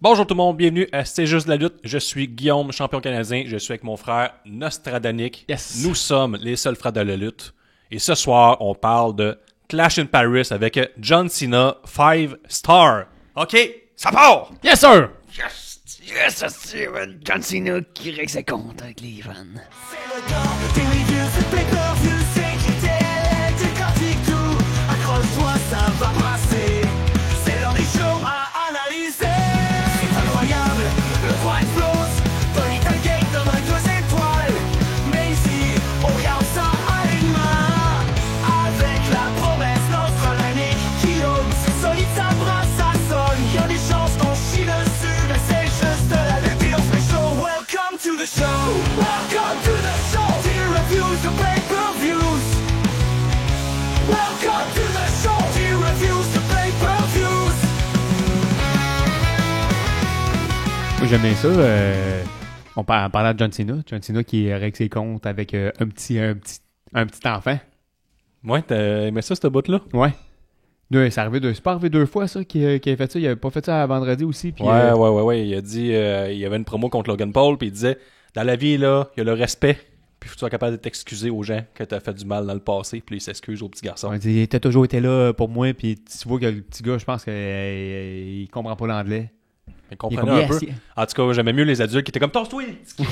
Bonjour tout le monde, bienvenue à C'est juste la lutte. Je suis Guillaume, champion canadien. Je suis avec mon frère Nostradanic. Yes. Nous sommes les seuls frères de la lutte. Et ce soir, on parle de Clash in Paris avec John Cena 5 Star. OK, ça part! Yes, sir! Yes, c'est John Cena qui règle ses comptes avec les fans. C'est le temps des reviews, c'est pay-per-view, c'est JTL, décortique tout. Accroche-toi, ça va brasser. C'est l'heure des shows à analyser. C'est incroyable, le point explose. Tony Tailgate donne 2 étoiles. Mais ici, on regarde ça alignement. Avec la promesse nostalgique qui ose. C'est solide, ça brasse, ça sonne. Y'a des chances qu'on chie dessus, mais c'est juste la lutte et on se fait chaud. Welcome to the show. Welcome to the show. Dear reviews, the pay-per-views. Welcome to the show. Dear reviews, the pay-per-views. Moi, j'aime bien ça. On parlait de John Cena. John Cena qui règle ses comptes avec un petit enfant. Ouais, t'as aimé ça, cette bout-là? Ouais. C'est pas arrivé 2 fois, ça, qu'il avait fait ça. Il avait pas fait ça à vendredi aussi. Puis, Ouais. Il a dit, il y avait une promo contre Logan Paul, puis il disait, dans la vie, là, il y a le respect, puis faut que tu sois capable de t'excuser aux gens que t'as fait du mal dans le passé, puis il s'excuse aux petits garçons. On dit, t'as toujours été là pour moi. Puis tu vois que le petit gars, je pense qu'il comprend pas l'anglais. Il comprenait un peu. Yes. En tout cas, j'aimais mieux les adultes qui étaient comme, torse-toi!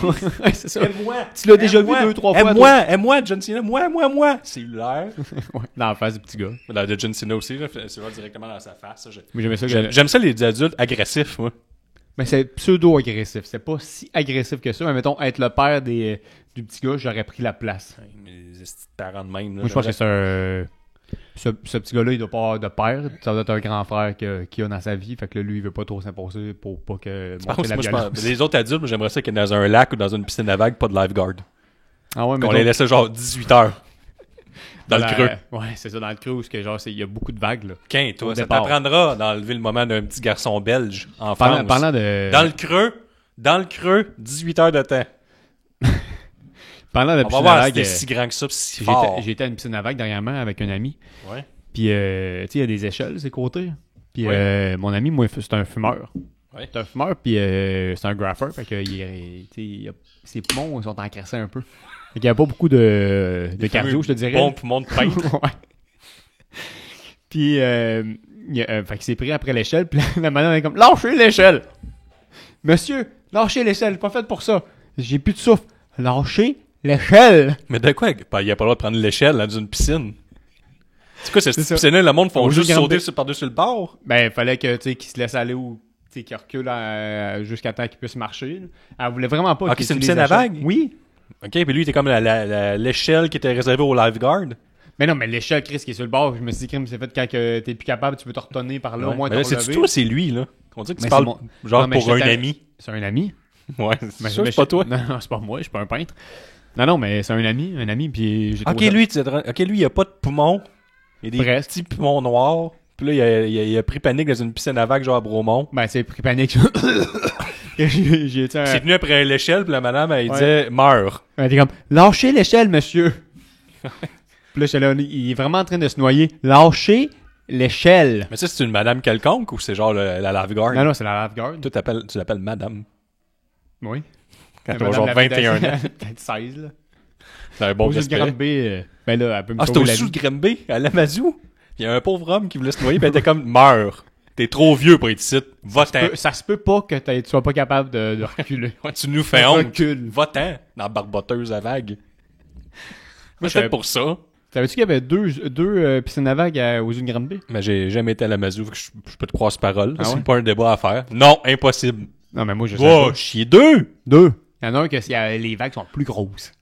Ouais, c'est ça. Aime-moi! Tu l'as déjà vu 2-3 fois. Aime-moi, John Cena, moi! Cellulaire. Ouais, dans la face du petit gars. Dans de John Cena aussi, là, c'est là directement dans sa face. Ça, Moi, j'aimais ça. j'aime ça les adultes agressifs, moi. Mais c'est pseudo-agressif. C'est pas si agressif que ça. Mais mettons, être le père du petit gars, j'aurais pris la place. Les parents de même. Là, Moi, je pense que c'est ce petit gars-là, il doit pas avoir de père. Ça doit être un grand frère qu'il a dans sa vie. Fait que là, lui, il veut pas trop s'imposer pour pas que Par contre, montrer la moi, je violence. pense, les autres adultes, moi, j'aimerais ça qu'ils aient dans un lac ou dans une piscine à vagues, pas de lifeguard. Ah ouais, mais Qu'on les laissait genre 18 heures. Dans le creux. Ouais, c'est ça, dans le creux où il y a beaucoup de vagues. Là. Qu'un, toi, Au ça départ. t'apprendra d'enlever le moment d'un petit garçon belge en Parlant France. de. Dans le creux, 18 heures de temps. Parlant de On va piscine à voir si vagues. c'était si grand que ça, pis si fort. J'ai été à une piscine à vagues dernièrement avec un ami. Ouais. Puis, tu sais, il y a des échelles, ces côtés. Puis, Ouais. mon ami, moi, c'est un fumeur. Ouais. C'est un fumeur, puis c'est un graffeur. Fait que ses poumons sont encrassés un peu. Fait qu'il n'y a pas beaucoup de cardio, je te dirais. Bon poumon de peintre. Ouais. Puis, fait qu'il s'est pris après l'échelle, puis la madame est comme, lâchez l'échelle! Monsieur, lâchez l'échelle, pas fait pour ça. J'ai plus de souffle. Lâchez l'échelle! Mais de quoi? Il n'y a pas le droit de prendre l'échelle dans une piscine. C'est quoi, cette C'est ça. piscine-là, le monde font Au juste jeu de sauter grandir. par-dessus le bord? Ben, il fallait que, tu sais, qu'il se laisse aller ou, tu sais, qu'il recule jusqu'à temps qu'il puisse marcher. Là. Elle voulait vraiment pas Ok, qu'il c'est une utilise piscine à l'échelle. vagues? Oui. OK, puis lui, il était comme l'échelle qui était réservée au lifeguard. Mais non, mais l'échelle, Chris, qui est sur le bord, je me suis dit, Chris, c'est fait quand que t'es plus capable, tu peux te retonner par là, au moins Mais là, te c'est relever. toi, c'est lui, là. On dirait que tu Mais parles c'est mon- genre Non, mais pour un j'étais- ami. C'est un ami. Ouais, Mais- c'est sûr, mais c'est pas toi. Non, c'est pas moi, je suis pas un peintre. Non, mais c'est un ami, puis j'ai OK, trouvé ça- lui, il a pas de poumon. Il a des Presque. petits poumons noirs. Puis là, il a pris panique dans une piscine à vagues, genre à Bromont. Ben, c'est pris panique. j'ai été Il s'est tenu après l'échelle, puis la madame, elle Ouais. disait « Meurs Elle était comme, lâchez l'échelle, monsieur. Puis là, j'étais là, il est vraiment en train de se noyer. Lâchez l'échelle. ». Mais ça, c'est une madame quelconque ou c'est genre la lifeguard? Non, c'est la lifeguard. Toi, tu l'appelles madame. Oui. Quand Mais tu as madame genre l'avait 21 ans. Peut-être 16, là. C'est un bon Au jeu de respect. Granby, ben là, elle peut me Ah, c'était sauver la au-dessous vie. de Granby, à Lamazou. Il y a un pauvre homme qui voulait se noyer, puis elle était comme « Meurs. T'es trop vieux pour être ici. Va-t'en. Ça se peut pas que tu sois pas capable de reculer. Ouais, tu nous fais honte. Recule. Va-t'en dans la barboteuse à vagues. Moi, je je savais- fais pour ça. Savais-tu qu'il y avait deux piscines à vagues aux yeux de Granby? Mais j'ai jamais été à Lamazou, fait que je peux te croire sur parole. Ah C'est ouais? pas un débat à faire. Non, impossible. Non, mais moi, je sais Oh, pas. chier deux! Deux. Il y en a un que les vagues sont plus grosses.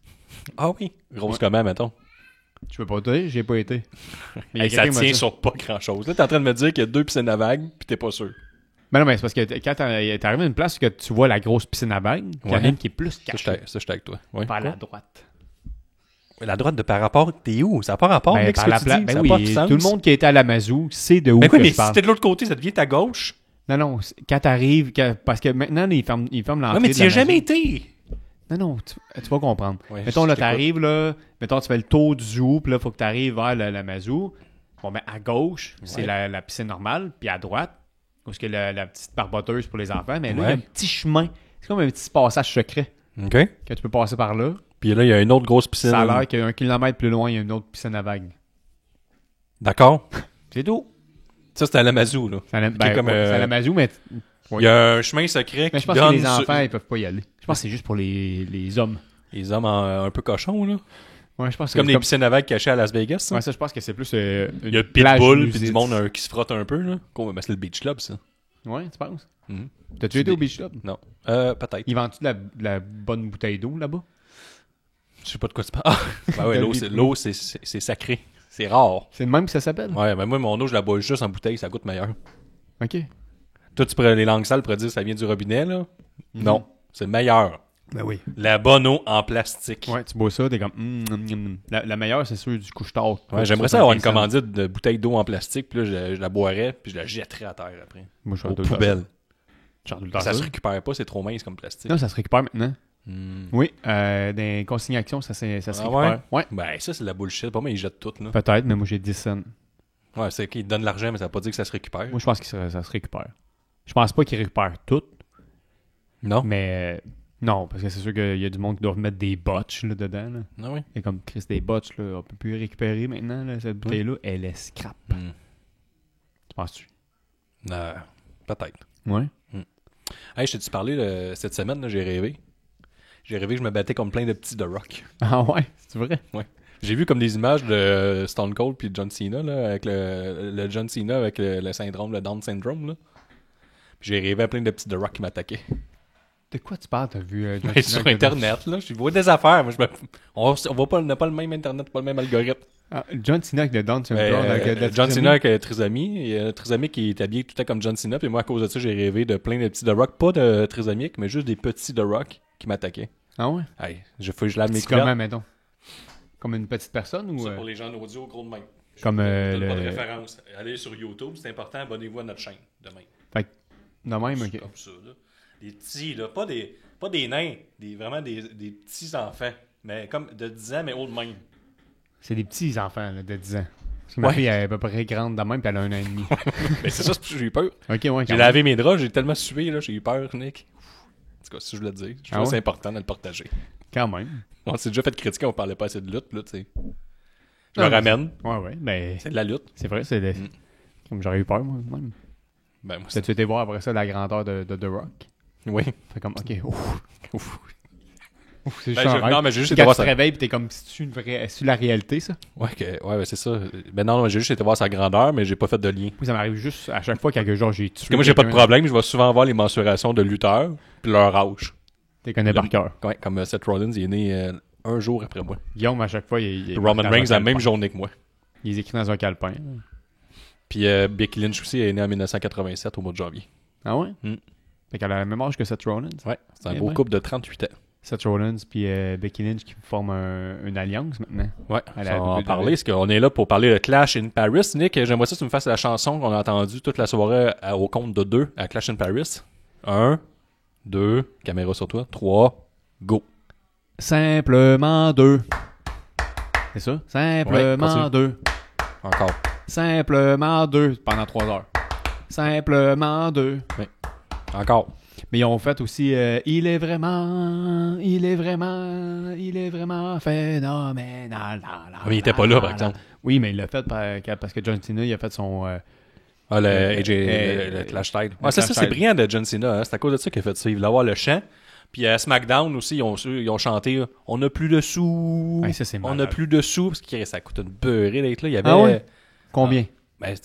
Ah oui. Grosse comment, mettons? Tu peux pas dire, j'ai pas été. Mais il y a Hey, ça quelqu'un qui m'a tient dit- sur pas grand-chose. Là, t'es en train de me dire qu'il y a deux piscines à vagues, pis t'es pas sûr. Mais non, mais c'est parce que quand t'arrives à une place que tu vois la grosse piscine à vagues, il y en a Ouais. une qui est plus Ça, cachée j'étais avec toi. Ouais. par la droite. La droite de par rapport, t'es où? Ça n'a pas rapport Ben, avec ce par que la tu pla- dis. ben Ça a oui, pas de sens. tout le monde qui a été à la Mazou sait de où Ben que oui, mais je si parle. t'es de l'autre côté, ça devient ta gauche. Non, quand t'arrives, parce que maintenant, ils ferment l'entrée. Ouais, mais de tu y la as jamais Mazou. été. Non, tu vas comprendre. Ouais, mettons, je là, t'écoute. t'arrives, là, mettons, tu fais le tour du zoo, puis là, faut que t'arrives vers la Mazou. Bon, ben, à gauche, c'est Ouais. la piscine normale, puis à droite, Parce que la petite barboteuse pour les enfants, mais là, il y Ouais. a un petit chemin. C'est comme un petit passage secret OK. que tu peux passer par là. Puis là, il y a une autre grosse piscine. Ça a l'air qu'un kilomètre plus loin, il y a une autre piscine à vagues. D'accord. C'est tout. Ça, c'était à Lamazou, là. C'est à la, Qui est comme, c'est à la Mazou, mais Il y a un chemin secret je qui pense que donne les sur- enfants, ils peuvent pas y aller. Je pense que c'est juste pour les hommes. les hommes un peu cochons, là. Ouais, je pense que C'est comme les piscines à vagues cachées à Las Vegas, ça. Ouais, ça, je pense que c'est plus. Il y a le pitbull puis du monde qui se frotte un peu, là. Cool, ben, c'est le beach club, ça. Ouais, tu penses? Mhm. T'as-tu été au Beach Club? Non. Peut-être. Ils vendent-tu de la bonne bouteille d'eau là-bas? Je sais pas de quoi tu parles. Ah! Ben ouais, l'eau, c'est sacré. C'est rare. C'est le même que ça s'appelle? Ouais, ben moi, mon eau, je la bois juste en bouteille, ça goûte meilleur. Ok. Toi, tu prends les langues sales pour dire que ça vient du robinet, là. Non. C'est meilleur. Ben oui. La bonne eau en plastique. Ouais, tu bois ça, t'es comme. La meilleure, c'est sûr du couche-tard. Ouais, j'aimerais ça avoir une commandite de bouteille d'eau en plastique, puis là, je la boirais, puis je la jetterais à terre après. Moi, je Aux poubelles. Ça Ça se récupère pas, c'est trop mince comme plastique. Non, ça se récupère maintenant. Hmm. Oui, dans les consignations, ça se récupère. ouais? Ouais. Ben, ça, c'est de la bullshit. Pas moi, ils jettent tout, là. Peut-être, mais moi, j'ai 10 cents. Ouais, c'est qu'ils te donnent l'argent, mais ça veut pas dire que ça se récupère. Moi, je pense que ça se récupère. Je pense pas qu'ils récupèrent tout, Non? mais non, parce que c'est sûr qu'il y a du monde qui doit mettre des botches là, dedans. Là. Non, oui. Et comme Chris, des botches, là, on peut plus récupérer maintenant. Là, cette bouteille-là, elle est scrap. Hmm. Tu penses-tu? Peut-être. Ouais. Hey, je t'ai-tu parlé cette semaine, là, j'ai rêvé. J'ai rêvé que je me battais comme plein de petits The Rock. Ah ouais, c'est vrai? J'ai vu comme des images de Stone Cold puis John Cena, là, avec le John Cena avec le syndrome, le Down syndrome, là. Puis j'ai rêvé à plein de petits The Rock qui m'attaquaient. De quoi tu parles? T'as vu John Mais Cena sur avec Internet, là, je vois des affaires. Moi, on voit pas, on n'a pas le même Internet, pas le même algorithme. John Cena avec le Down syndrome. avec la John trisomie. Cena avec trisomie. Il y a trisomie qui est habillé tout à comme John Cena. Puis moi, à cause de ça, j'ai rêvé de plein de petits The Rock. Pas de trisomiques, mais juste des petits The Rock qui m'attaquaient. Ah ouais? Hey, je lave mes C'est couvertes. comment, mettons? Comme une petite personne ou... Ça, pour les gens en audio, gros de même. Comme, Je donne pas de le- référence. Allez sur YouTube, c'est important. Abonnez-vous à notre chaîne demain. Fait que, de même, C'est ok. comme ça, là. Des petits, là. Pas des nains. Vraiment des petits enfants. Mais comme de 10 ans, mais haut de même. C'est des petits enfants là, de 10 ans. Parce que ma Ouais. fille elle est à peu près grande de même, puis elle a 1 an et demi. Mais c'est ça, c'est pour ça que j'ai eu peur. Ok, ouais. J'ai lavé mes draps, j'ai tellement sué, là, j'ai eu peur, Nick. En tout cas, c'est ça que je voulais te dire. Je trouve que c'est important de le partager. Quand même. On s'est déjà fait critiquer, on parlait pas assez de lutte, là, tu sais. Je Non, le ramène. Ouais, mais C'est de la lutte. c'est vrai, c'est comme j'aurais eu peur, moi, même. Ben, moi, c'est... T'as-tu été voir après ça la grandeur de The Rock? Oui. Fait comme, ok, ouf. Ouf. Ouf, c'est Ben, juste un rêve. non, mais j'ai juste Quand été tu voir te ça. réveilles, pis t'es comme, c'est-tu la réalité, ça? Ouais, ouais, c'est ça. Ben non, j'ai juste été voir sa grandeur, mais j'ai pas fait de lien. Moi, ça m'arrive juste à chaque fois qu'il y a quelque chose, j'ai tué. Parce que moi, j'ai pas de quelqu'un. problème, je vais souvent voir les mensurations de lutteurs, puis leur âge. T'es connais par cœur. Ouais, comme Seth Rollins, il est né un jour après moi. Guillaume, à chaque fois, il est Roman dans un Reigns, la même calepin. journée que moi. Il est écrit dans un calepin. Puis Becky Lynch aussi est née en 1987 au mois de janvier. Ah ouais? Mm. Fait qu'elle a la même âge que Seth Rollins. Ouais, c'est un Eh beau ben. couple de 38 ans. Seth Rollins puis Becky Lynch qui forment une alliance maintenant. Ouais, À ça, la on va en WWE. parler, parce qu'on est là pour parler de Clash in Paris. Nick, j'aimerais ça que tu me fasses la chanson qu'on a entendue toute la soirée au compte de 2 à Clash in Paris. 1, 2, caméra sur toi, 3, go. Simplement deux. C'est ça? Ouais, Simplement continue. deux. Encore. Simplement deux pendant 3 heures. Simplement deux. Encore. Mais ils ont fait aussi il est vraiment phénoménal. Mais il était pas là, par exemple. Oui, mais il l'a fait parce que John Cena, il a fait son... Ah, le AJ, le Clash Tide. Ouais, ça, Clash c'est Tide. brillant de John Cena. Hein. C'est à cause de ça qu'il a fait ça. Il voulait avoir le chant. Puis à SmackDown aussi, ils ont chanté « On n'a plus de sous. Ouais, ça, c'est On n'a malade. plus de sous. » Parce que ça coûte une beurrée d'être là. Il y avait... Ah ouais? Combien? Ben,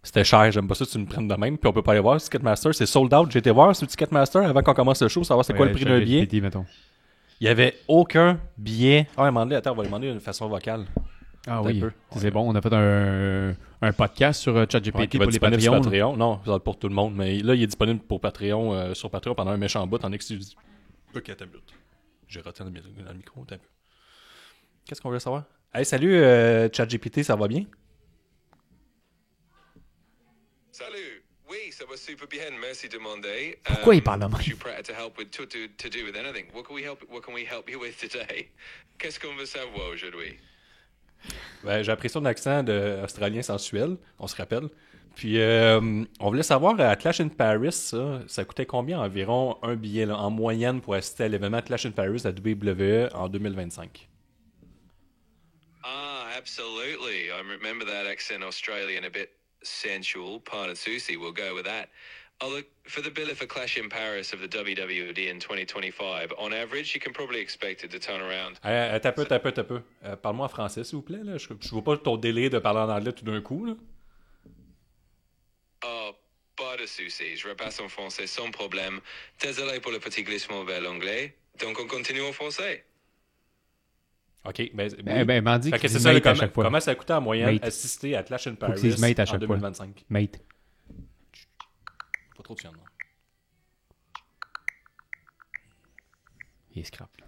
c'était cher. J'aime pas ça que tu me prennes de même. Puis on peut pas aller voir. Ticketmaster, c'est sold out. J'ai été voir sur Ticketmaster avant qu'on commence le show, savoir c'est quoi le prix d'un billet. Mettons. Il y avait aucun billet. Ah, attends, on va lui demander une façon vocale. Ah Un oui, peu. c'est bon. On a fait un podcast sur ChatGPT Ouais, qui va pour être les disponible sur Patreons. Patreon. Non, ça va être pour tout le monde. Mais là, il est disponible pour Patreon, sur Patreon pendant un méchant bout en exclusivité. Ok, t'as but. J'ai raté dans le micro, t'as peu. Qu'est-ce qu'on veut savoir? Hey, salut, ChatGPT, ça va bien? Salut. Oui, ça va super bien. Merci de demander. Pourquoi il parle de même? Je suis prêt à te help with to do with anything. What can we help you with today? Qu'est-ce qu'on veut savoir aujourd'hui? Ben, j'ai appris ça d'un accent australien sensuel, on se rappelle. Puis, on voulait savoir, à Clash in Paris, ça coûtait combien environ un billet là, en moyenne pour assister à l'événement Clash in Paris à WWE en 2025? Absolutely. I remember that accent Australian, a bit sensual. Parnassusi, we'll go with that. Look, for the bill for Clash in Paris of the WWD in 2025, on average, you can probably expect it to turn around. T'as peu. Parle-moi en français, s'il vous plaît. Là. Je vois pas ton délire de parler en anglais tout d'un coup. Là. Pas de soucis. Je repasse en français sans problème. Désolé pour le petit glissement vers l'anglais. Donc, on continue en français. OK. Ben, m'en dit fait que qu'ils c'est se ça, matent à chaque fois. comment ça coûtait en moyenne Mate. assister à Clash in Faut Paris qu'ils se matent à en chaque fois. 2025? Mate. Pas trop de chien, non? Il est scrap, là.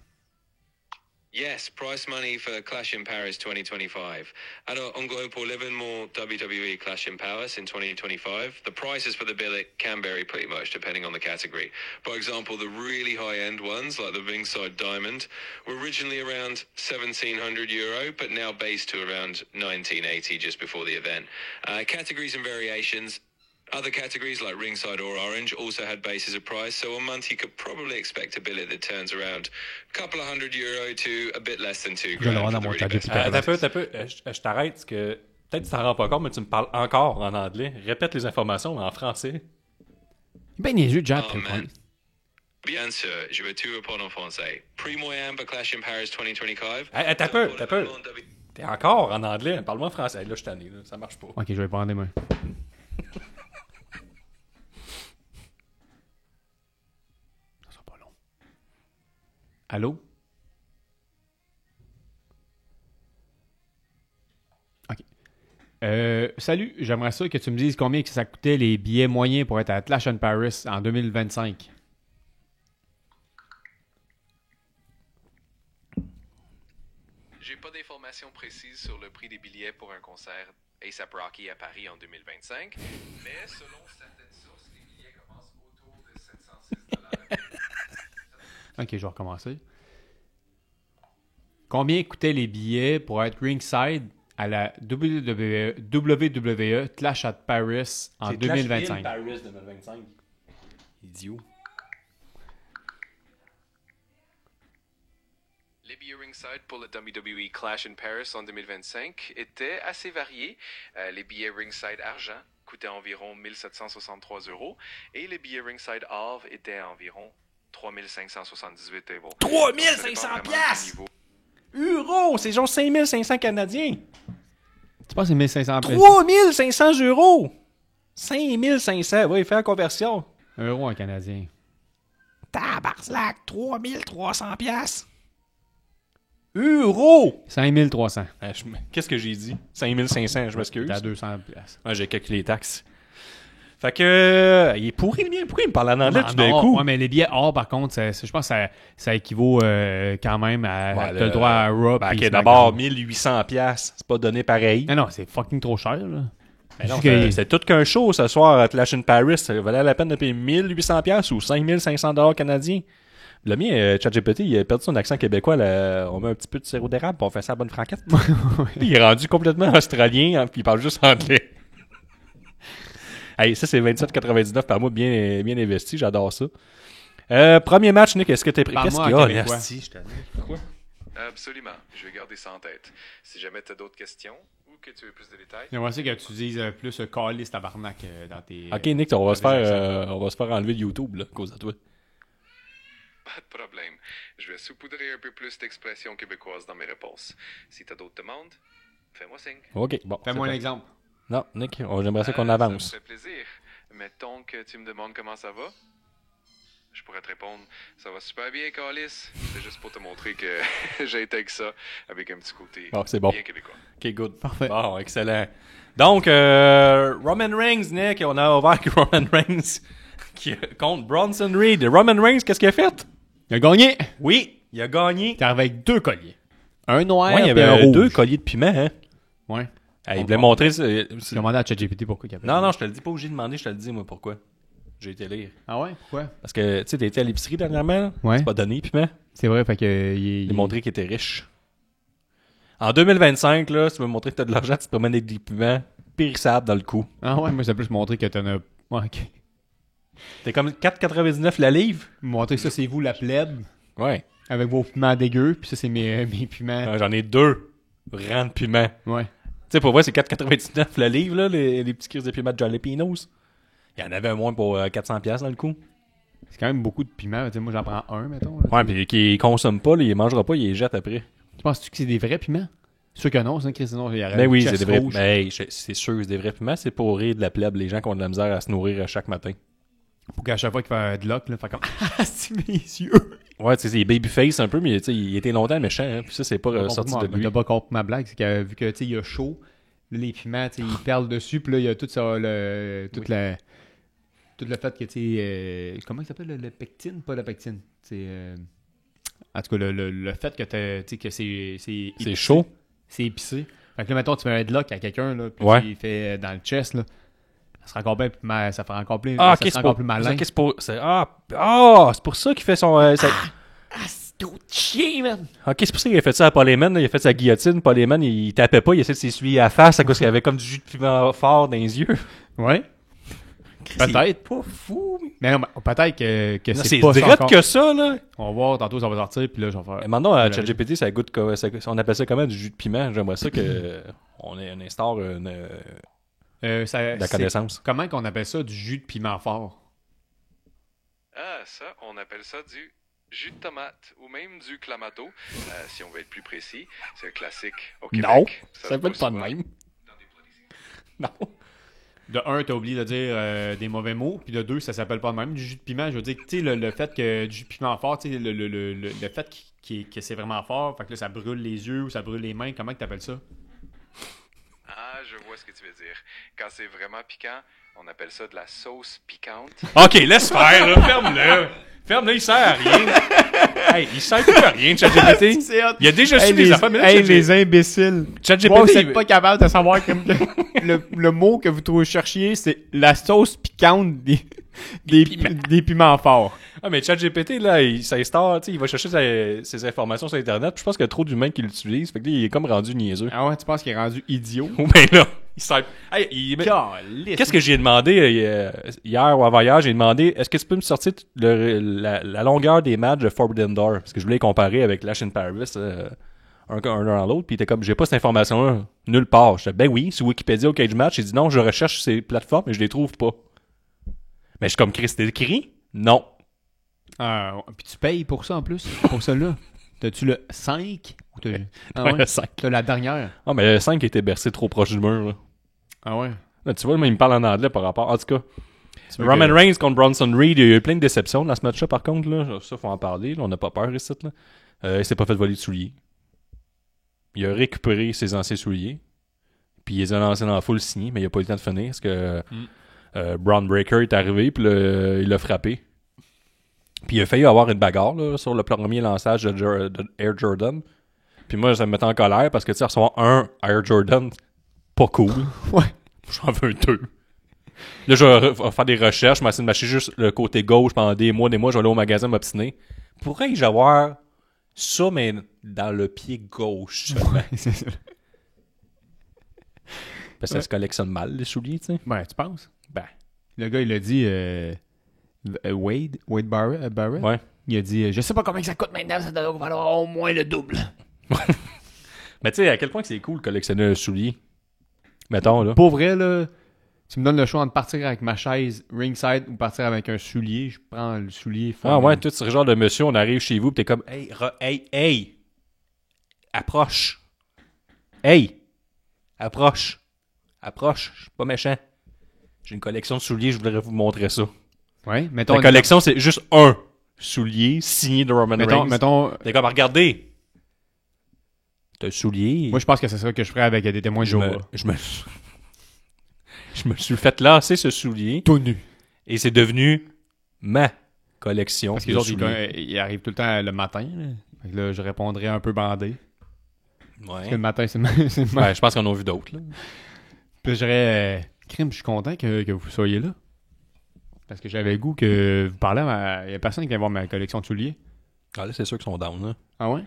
Yes, price money for Clash in Paris 2025. Alors, ongoing pour l'événement WWE Clash in Paris in 2025. The prices for the billet can vary pretty much depending on the category. For example, the really high-end ones, like the Ringside Diamond, were originally around €1,700, but now based to around $1,980 just before the event. Categories and variations. Other categories like Ringside or Orange also had bases of price, so a month you could probably expect a billet that turns around a couple of €100 to a bit less than $2,000 for the really best. T'as peu. Je t'arrête, parce que peut-être que tu t'en rends pas compte, mais tu me parles encore en anglais. Répète les informations, mais en français. Ben, les jeux de Jack, Oh, man. Bien sûr, je vais tout répondre en français. Prix moyen pour Clash in Paris 2025. T'as peu. T'es encore en anglais. Parle-moi en français. Là, je suis tanné. Là. Ça marche pas. Ok, je vais prendre des mains. Ça sera pas long. Allô? Ok. Salut, j'aimerais ça que tu me dises combien que ça coûtait les billets moyens pour être à Clash in Paris en 2025. J'ai pas d'informations précises sur le prix des billets pour un concert A$AP Rocky à Paris en 2025, mais selon certaines sources, les billets commencent autour de $706. Ok, je vais recommencer. Combien coûtaient les billets pour être ringside à la WWE Clash at Paris en 2025? Paris 2025. Idiot. Les billets ringside pour le WWE Clash in Paris en 2025 étaient assez variés. Les billets ringside argent coûtaient environ €1,763 et les billets ringside or étaient environ €3,578. 3500 piastres! Euros! C'est genre 5500 Canadiens! Tu penses que c'est 1500 pièces? 3500 euros! 5500! Oui, fais la conversion. Euro en canadien. Tabarnak! 3300 piastres! Euros! 5300. Qu'est-ce que j'ai dit? 5500, je m'excuse. T'es à 200 pièces. Ouais, j'ai calculé les taxes. Fait que... il est pourri le mien. Pourquoi il me parle en anglais tout d'un coup? Ouais, mais les billets or, par contre, je pense que ça équivaut quand même à... Ouais, t'as le droit à Raw. Ben, puis ok, d'abord, SmackDown. 1800 piastres. C'est pas donné pareil. Non, c'est fucking trop cher, là. Mais non, Juste que- c'est tout qu'un show ce soir à Clash in Paris. Ça valait la peine de payer 1800 piastres ou 5500 $ canadiens. Le mien, ChatGPT, il a perdu son accent québécois. Là. On met un petit peu de sirop d'érable puis on fait ça à bonne franquette. Il est rendu complètement australien hein, puis il parle juste anglais. Hey, ça, c'est 27,99 par mois, bien investi. J'adore ça. Premier match, Nick, est-ce que t'es prêt? Qu'est-ce Parle-moi qu'il y en a? québécois. Merci, je t'admire. Quoi? Absolument. Je vais garder ça en tête. Si jamais tu as d'autres questions ou que tu veux plus de détails, J'aimerais ça que tu dises plus calice tabarnak dans tes... Ok, Nick, on va se faire enlever de YouTube là, à cause de toi. pas de problème. Je vais saupoudrer un peu plus d'expressions québécoises dans mes réponses. Si tu as d'autres demandes, fais-moi signe. Ok, bon. Fais-moi un c'est exemple. pas- Non, Nick, j'aimerais ça qu'on Ça avance. me fait plaisir. Mettons que tu me demandes comment ça va. Je pourrais te répondre, ça va super bien, Calis. C'est juste pour te montrer que j'ai été avec ça, avec un petit côté Bon, c'est bon. bien québécois. Ok, good. Parfait. Bon, excellent. Donc, Roman Reigns, Nick, on a ouvert avec Roman Reigns contre Bronson Reed. Roman Reigns, qu'est-ce qu'il a fait? Il a gagné! Oui, il a gagné. T'es arrivé avec 2 colliers. Un noir Ouais, il y et avait un rouge. 2 colliers de piment, hein? Ouais. Il voulait montrer... c'est- J'ai demandé à ChatGPT pourquoi il appelle. Non, je te le dis pas obligé de demander, je te le dis, moi, pourquoi. J'ai été lire. Ah ouais? Pourquoi? Parce que, tu sais, t'as été à l'épicerie dernièrement, là? Ouais. C'est pas donné, piment. C'est vrai, fait que... Il a montré qu'il était riche. En 2025, là, si tu veux montrer que t'as de l'argent, tu te promènes avec des piments. périssable dans le cou. Ah ouais, moi, ça peut plus montrer que t'en as... Ouais, ok. T'es comme 4,99 la livre. Montrer ça, c'est vous, la plèbe, Ouais. avec vos piments dégueux, puis ça, c'est mes piments. J'en ai 2 rangs de piment. Ouais. Tu sais, pour vrai, c'est 4,99 la livre, là, les petits crises de piment de Jalapenos. Il y en avait un moins pour 400$ dans le coup. C'est quand même beaucoup de piments. Tu sais, moi, j'en prends un, mettons. Là. Ouais, puis qui consomme pas, là, il mangera pas, il les jette après. Tu penses-tu que c'est des vrais piments? C'est sûr que non, c'est un Chris, sinon, il y aurait Ben une oui, chasse c'est des vrais rouge. ben, c'est sûr, c'est des vrais piments, c'est pour rire de la plèbe, les gens qui ont de la misère à se nourrir chaque matin. Pour qu'à chaque fois qu'il fait de l'oc, là, fait comme ah, c'est mes yeux. Ouais, tu sais, c'est babyface un peu, mais tu sais, il était longtemps méchant, hein, puis ça, c'est pas sorti de lui. T'as pas compris ma blague, c'est que vu que tu sais, il y a chaud, là, les piments, tu sais, ils perlent dessus, puis là, il y a tout ça, tout le fait que tu sais, comment il s'appelle le pectine, pas la pectine, c'est en tout cas le fait que tu sais que c'est épicé. chaud. C'est épicé. Fait que là, mettons, tu mets un headlock à quelqu'un, là, puis Ouais. il fait dans le chest, là. Ça sera encore bien plus mal, ça fera encore plus, Ah, ça sera encore plus malin. c'est pour ça qu'il fait son... C'est trop chien, man. Ok, c'est pour ça qu'il a fait ça à Paul Heyman, là, il a fait sa guillotine. Paul Heyman, il tapait pas, il essayait de s'essuyer la face à cause qu'il avait comme du jus de piment fort dans les yeux. Ouais. Peut-être. Pas fou. Mais non, peut-être que Non, c'est c'est pas ça direct encore. que ça, là. On va voir, tantôt ça va sortir, puis là, je vais faire... Et maintenant, à Ouais. ChatGPT, ça goûte on appelle ça comment, du jus de piment. J'aimerais ça que on instaure la connaissance. Comment qu'on appelle ça, du jus de piment fort? Ah, ça, on appelle ça du jus de tomate ou même du clamato. Si on veut être plus précis, c'est un classique au Québec. Non, ça se s'appelle trouve pas de souvent même. Non. De un, t'as oublié de dire des mauvais mots, puis de deux, ça s'appelle pas de même, du jus de piment. Je veux dire, tu sais, le fait que du jus de piment fort, tu sais, le fait que c'est vraiment fort, fait que là, ça brûle les yeux ou ça brûle les mains, comment que t'appelles ça? Ah, je vois ce que tu veux dire. Quand c'est vraiment piquant, on appelle ça de la sauce piquante. Ok, laisse faire, là. Ferme-le. Ferme-le, il sert à rien. Hey, il sert plus à rien, ChatGPT. C'est hot. Il a déjà su des affaires, mais là, Hey, les imbéciles! ChatGPT, Bon, vous il- n'êtes pas capable de savoir comme que le mot que vous cherchiez, c'est la sauce piquante des piments forts. Ah, mais ChatGPT, là, il s'instaure, tu sais, il va chercher ses informations sur Internet. Puis je pense qu'il y a trop d'humains qui l'utilisent. Fait que là, il est comme rendu niaiseux. Ah ouais, tu penses qu'il est rendu idiot? Oh, ben là, il sert. Hey, qu'est-ce que j'ai demandé hier ou avant-hier? J'ai demandé, est-ce que tu peux me sortir la longueur des matchs de Forbidden Door? Parce que je voulais comparer avec Clash in Paris, un dans l'autre. Puis il était comme, j'ai pas cette information-là nulle part. Je disais, ben oui, sur Wikipédia au Cage Match. Il dit non, je recherche ces plateformes et je les trouve pas. Mais je suis comme, Chris, t'es écrit? Non. Puis tu payes pour ça en plus, pour celui-là. T'as-tu le 5? Ou t'as... Ah Ouais, ouais? le 5. T'as la dernière? Ah, mais le 5 était bercé trop proche du mur, là. Ah ouais? Là, tu vois, mais il me parle en anglais par rapport. En tout cas, Tu veux Roman que- Reigns contre Bronson Reed, il y a eu plein de déceptions dans ce match-là, par contre. Là. Ça, faut en parler. Là, on n'a pas peur ici. Là. Il s'est pas fait voler de souliers. Il a récupéré ses anciens souliers. Puis il les a lancés dans la foule signée, mais il a pas eu le temps de finir parce que Braun Breaker est arrivé, puis il l'a frappé. Puis il a failli avoir une bagarre là, sur le premier lançage de Air Jordan. Puis moi, ça me mettait en colère parce que tu sais, recevoir un Air Jordan, pas cool. Ouais. J'en veux deux. Là, je vais faire des recherches, je vais essayer de m'acheter juste le côté gauche pendant des mois, je vais aller au magasin m'obstiner. Pourrais-je avoir ça, mais dans le pied gauche seulement? C'est ça. Parce que ça se collectionne mal, les souliers, tu sais. Ben, tu penses? Ben, Le gars, il a dit... Wade Barrett? ouais. Il a dit, je sais pas combien que ça coûte maintenant, ça doit valoir au moins le double. Mais tu sais, à quel point que c'est cool de collectionner un soulier? Mettons, là. Pour vrai, là, tu me donnes le choix entre partir avec ma chaise ringside ou partir avec un soulier. Je prends le soulier. Ah ouais, toi, tu serais le genre de monsieur, on arrive chez vous, pis t'es comme, hey, approche. Hey, approche. Je suis pas méchant. J'ai une collection de souliers, je voudrais vous montrer ça. Ouais, mettons... La collection, c'est juste un soulier signé de Roman Reigns. Mettons, T'es comme, regardez. T'as un soulier. moi, je pense que c'est ça que je ferais avec des témoins de je me, Jéhovah. je me suis fait lasser ce soulier Tout nu. et c'est devenu ma collection Parce que de les autres, souliers. ils arrivent tout le temps le matin. Là. Fait que là, je répondrais un peu bandé. Parce que le matin, c'est le Ouais, je pense qu'on en a vu d'autres. Là. Puis je dirais, crime, je suis content que vous soyez là. Parce que j'avais le goût que vous parlez il y a personne qui vient voir ma collection de souliers. Ah là, c'est sûr qu'ils sont down. Là. Ah ouais?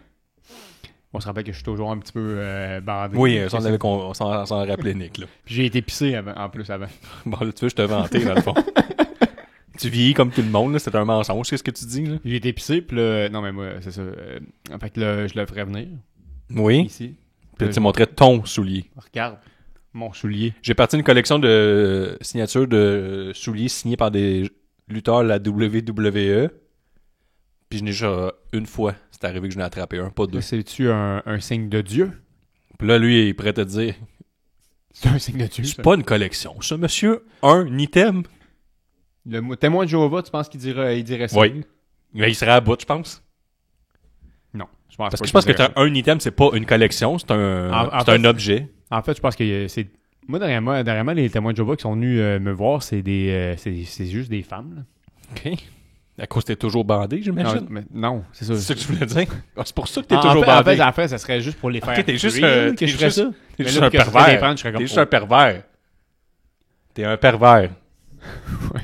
On se rappelle que je suis toujours un petit peu bandé. Oui, ça, on s'en rappelait, Nick. Là. Puis j'ai été pissé en plus avant. Bon, là, tu veux, je te vantais, dans le fond. Tu vieillis comme tout le monde, là, c'est un mensonge, c'est ce que tu dis. Là. J'ai été pissé, puis là, non mais moi, c'est ça. En fait, là, je le ferais venir, Oui. ici. Puis tu montrais ton soulier. Regarde, mon soulier. J'ai parti une collection de signatures de souliers signés par des lutteurs de la WWE. Puis je n'ai déjà une fois, c'est arrivé que je n'ai attrapé un, pas deux. C'est-tu un signe de Dieu? Puis là, lui, il est prêt à te dire, C'est un signe de Dieu, c'est ça. pas une collection, ça, monsieur. Un item. Le témoin de Jéhovah, tu penses qu'il dirait ça? Oui. Mais il serait à bout, je pense. Non, je pense Parce pas que je pense que qu'il dirait un item, c'est pas une collection, c'est En c'est un fait, objet. ça. En fait, je pense que c'est... Moi, dernièrement, les témoins de Jéhovah qui sont venus me voir, c'est c'est juste des femmes, là. OK. À cause que t'es toujours bandé, j'imagine. Non, c'est ça. C'est ça que tu voulais dire? Ah, c'est pour ça que t'es En toujours fait, bandé. En fait, ça serait juste pour les faire. Ok, t'es juste, rire t'es que je ferais juste- ça. T'es Mais juste là, un que ça serait pervers. des fans, je serais comme, T'es juste un pervers. T'es un pervers.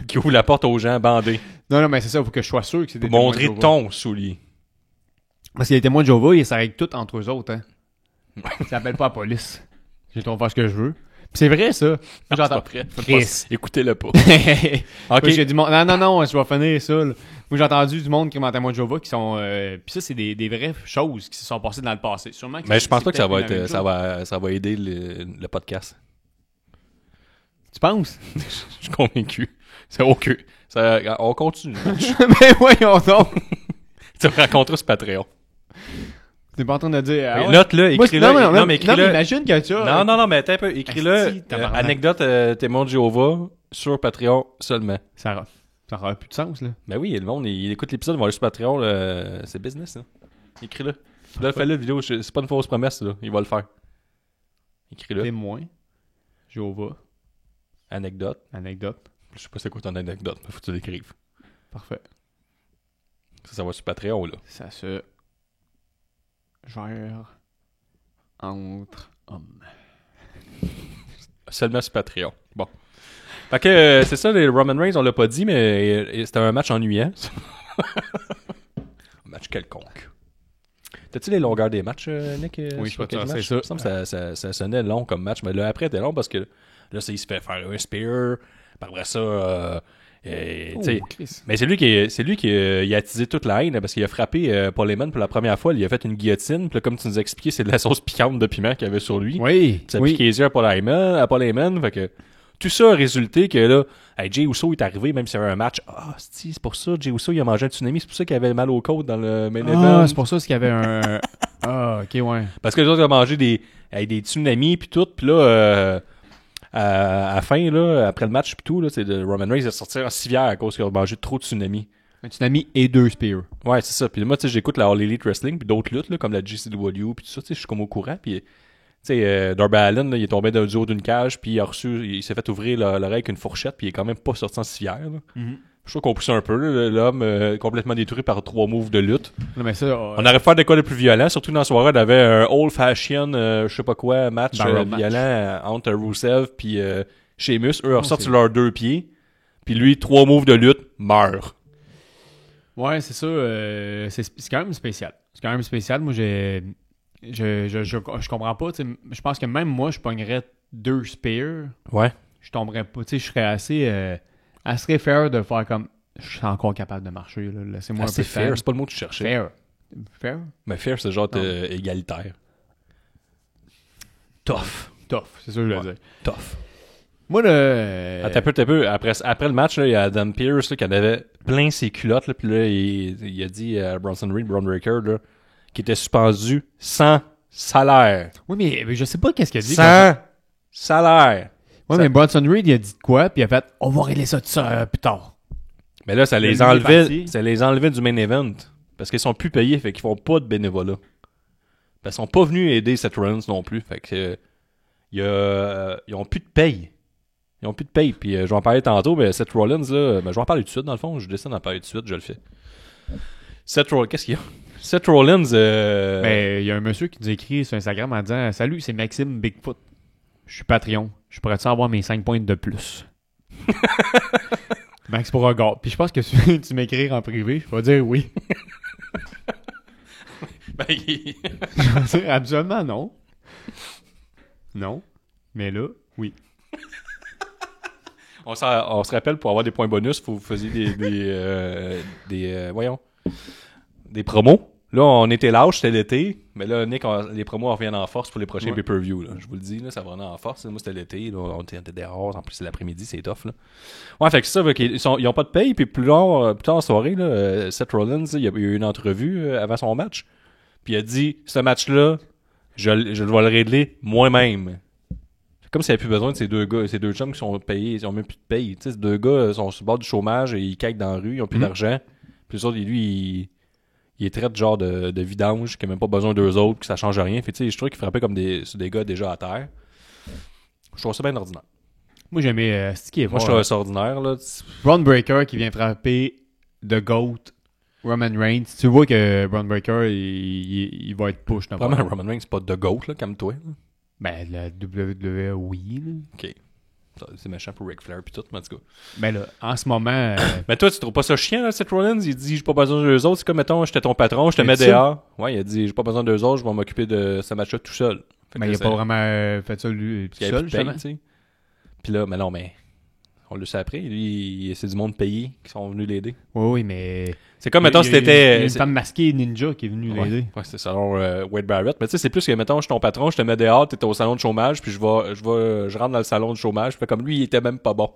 Qui ouvre la porte aux gens bandés. Non, mais c'est ça, il faut que je sois sûr que c'est des Pour témoins montrer de Jéhovah. ton soulier. Parce que les témoins de Jéhovah, ils s'arrêtent tous entre eux autres, hein. Ils s'appellent pas la police. J'ai le droit de faire ce que je veux. Puis c'est vrai, ça. Moi, j'entends. Après, Chris. écoutez-le pas. Moi, OK. j'ai du monde. Non, je vais finir ça, là. Moi, j'ai entendu du monde qui m'ont témoin de Jéhovah qui sont. Puis ça, c'est des vraies choses qui se sont passées dans le passé. Sûrement que Mais je pense pas que ça va peut-être être, ça va aider le podcast. Tu penses? Je suis convaincu. C'est OK. On continue. Mais voyons donc! Tu vas rencontrer ce Patreon. T'es pas en train de dire. Ah ouais? Note-le, Moi, écris-le. non, mais Non, mais écris-le. imagine que tu as. Non, mais attends un peu. Écris-le. Asti, tabarnak. Anecdote témoin de Jéhovah sur Patreon seulement. Ça aura plus de sens, là. Ben oui, le monde, il écoute l'épisode, il va aller sur Patreon. C'est business, là. Écris-le. Là, fais-le, vidéo. C'est pas une fausse promesse, là. Il va le faire. Écris-le. Témoin. Jéhovah. Anecdote. Anecdote. Je sais pas c'est quoi ton anecdote, mais faut que tu l'écrives. Parfait. Ça va sur Patreon, là. Ça se gère entre hommes. Seulement sur Patreon. Bon. Fait que c'est ça, les Roman Reigns, on l'a pas dit, mais c'était un match ennuyant. Un match quelconque. T'as-tu les longueurs des matchs, Nick? Oui, sur je peux te quel lancer match? ça. Il me semble que ça sonnait long comme match, mais là, après, c'était long parce que là, il se fait faire un spear. Puis après ça, tu sais, Chris. mais c'est lui qui il a attisé toute la haine parce qu'il a frappé Paul Heyman pour la première fois. Il a fait une guillotine. Puis là, comme tu nous as expliqué, c'est de la sauce piquante de piment qu'il y avait sur lui. Oui. Ça a piqué les yeux à Paul Heyman. Fait que tout ça a résulté que là, hey, Jey Uso est arrivé, même s'il y avait un match. Ah, c'est pour ça, Jey Uso, il a mangé un tsunami. C'est pour ça qu'il avait mal aux côtes dans le main event. Ah, c'est pour ça qu'il y avait un. Ah, ok, ouais. Parce que les autres ont mangé des tsunamis puis tout. Puis là, à la fin, là, après le match puis tout, là, c'est de Roman Reigns est sorti en civière à cause qu'il a mangé trop de tsunamis. Un tsunami et 2 spears. Ouais, c'est ça. Puis moi, tu sais, j'écoute la All Elite Wrestling puis d'autres luttes, là, comme la GCW puis tout ça, tu sais, je suis comme au courant. Puis, tu sais, Darby Allin, là, il est tombé du haut d'une cage puis il s'est fait ouvrir l'oreille avec une fourchette puis il est quand même pas sorti en civière. Là. Mm-hmm. Je trouve qu'on pousse un peu, là, l'homme complètement détruit par 3 moves de lutte. Non, mais ça. On aurait pu faire des cas les plus violents, surtout dans la soirée, on avait un old-fashioned, je sais pas quoi, match Barrel match. violent entre Rusev puis Sheamus. Eux ont ressorti sur leurs 2 pieds. Puis lui, 3 moves de lutte, meurt. Ouais, c'est ça. C'est quand même spécial. C'est quand même spécial. Moi, je comprends pas. Tu sais, je pense que même moi, je pognerais 2 spears. Ouais. Je tomberais pas. Tu sais, je serais assez fair de faire comme. Je suis encore capable de marcher. Là. Laissez-moi un peu C'est de fair, temps. c'est pas le mot que tu cherchais. Fair. Fair? Mais fair, c'est genre Non. égalitaire. Tough. Tough, c'est ça que je veux Ouais. dire. Tough. Moi, le. Attends un peu. Après le match, là, il y a Adam Pearce là, qui en avait plein ses culottes. Là, puis là, il a dit à Bronson Reed, Braun Breaker, là, qui était suspendu sans salaire. Oui, mais je sais pas qu'est-ce qu'il a dit. Sans salaire. Ouais, mais Bronson Reed, il a dit de quoi, puis il a fait on va régler ça, plus tard. Mais là, ça Le les lui est enlevait parti. du main event. Parce qu'ils sont plus payés, fait qu'ils font pas de bénévolat. Parce qu'ils sont pas venus aider Seth Rollins non plus. Fait que ils ont plus de paye. Ils ont plus de paye. Puis je vais en parler tantôt, mais Seth Rollins, là, je vais en parler tout de suite, dans le fond. Je décide d'en parler tout de suite, je le fais. Seth Rollins, qu'est-ce qu'il y a? Seth Rollins, Ben, il y a un monsieur qui nous écrit sur Instagram en disant salut, c'est Maxime Bigfoot. Je suis Patreon. Je pourrais-tu avoir mes 5 points de plus? Max pour regard. Puis je pense que tu m'écrire en privé, je vais dire oui. Ben, il- Absolument non. Non. Mais là, oui. on se rappelle, pour avoir des points bonus, faut que vous faisiez des promos. Là, on était lâche, c'était l'été, mais là, Nick, les promos reviennent en force pour les prochains pay-per-view. Là. Je vous le dis, là, ça va venir en force. Moi, c'était l'été, là, on était dehors, en plus, c'est l'après-midi, c'est tough. Là. Ouais, fait que ça, ils ont pas de paye, puis plus tard en soirée, là, Seth Rollins, il y a eu une entrevue avant son match, puis il a dit, ce match-là, je vais le régler moi-même. C'est comme s'il n'y avait plus besoin de ces deux gars, ces deux chums qui sont payés, ils ont même plus de paye. Tu sais, ces deux gars sont sur le bord du chômage et ils caquent dans la rue, ils ont plus d'argent. Puis les autres, lui, il est traite genre de vidange, qui a même pas besoin d'eux autres, que ça change rien. Fait tu sais, je trouve qu'il frappait comme des gars déjà à terre. Je trouve ça bien ordinaire. Moi, j'aimais ce qui est Moi, je trouve ça ordinaire, là. Braun Breaker qui vient frapper The GOAT, Roman Reigns. Tu vois que Braun Breaker, il va être push. Vraiment, Roman Reigns, c'est pas The GOAT, là, comme toi. Là. Ben, la WWE, oui. Là. OK. Ça, c'est méchant pour Ric Flair pis tout, mais en tout cas. Ben là, en ce moment... Mais toi, tu trouves pas ça chiant, là, Seth Rollins? Il dit, j'ai pas besoin d'eux autres. C'est comme, mettons, j'étais ton patron, je te mets dehors. Ouais, il a dit, j'ai pas besoin d'eux autres, je vais m'occuper de ce match-là tout seul. Mais il a pas vraiment fait ça lui tout seul, justement. Puis là, mais non, mais on le sait après. Lui, c'est du monde payé qui sont venus l'aider. Oui, mais... C'est comme, mettons, si Il y t'étais... a une femme masquée ninja qui est venue l'aider. Ouais, c'est selon Wade Barrett. Mais tu sais, c'est plus que, mettons, je suis ton patron, je te mets dehors, t'es au salon de chômage, puis je rentre dans le salon de chômage. Puis comme lui, il était même pas bon.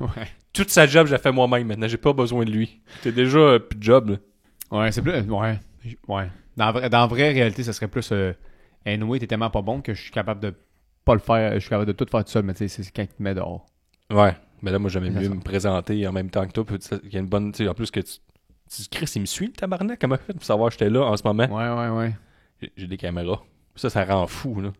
Ouais. Toute sa job, j'ai fait moi-même. Maintenant, j'ai pas besoin de lui. T'es déjà plus de job, là. Ouais, c'est plus... Ouais. Dans la vraie réalité, ça serait plus... Anyway, t'es tellement pas bon que je suis capable de pas le faire. Je suis capable de tout faire tout seul, mais tu sais, c'est quand il te met dehors. Ouais. Mais là, moi, j'aimais mieux me présenter en même temps que toi. Puis il y a une bonne... Tu sais, en plus que tu dis, Chris, il me suit, le tabarnak, comment fait pour savoir que j'étais là en ce moment? Ouais. J'ai des caméras. Ça rend fou, là.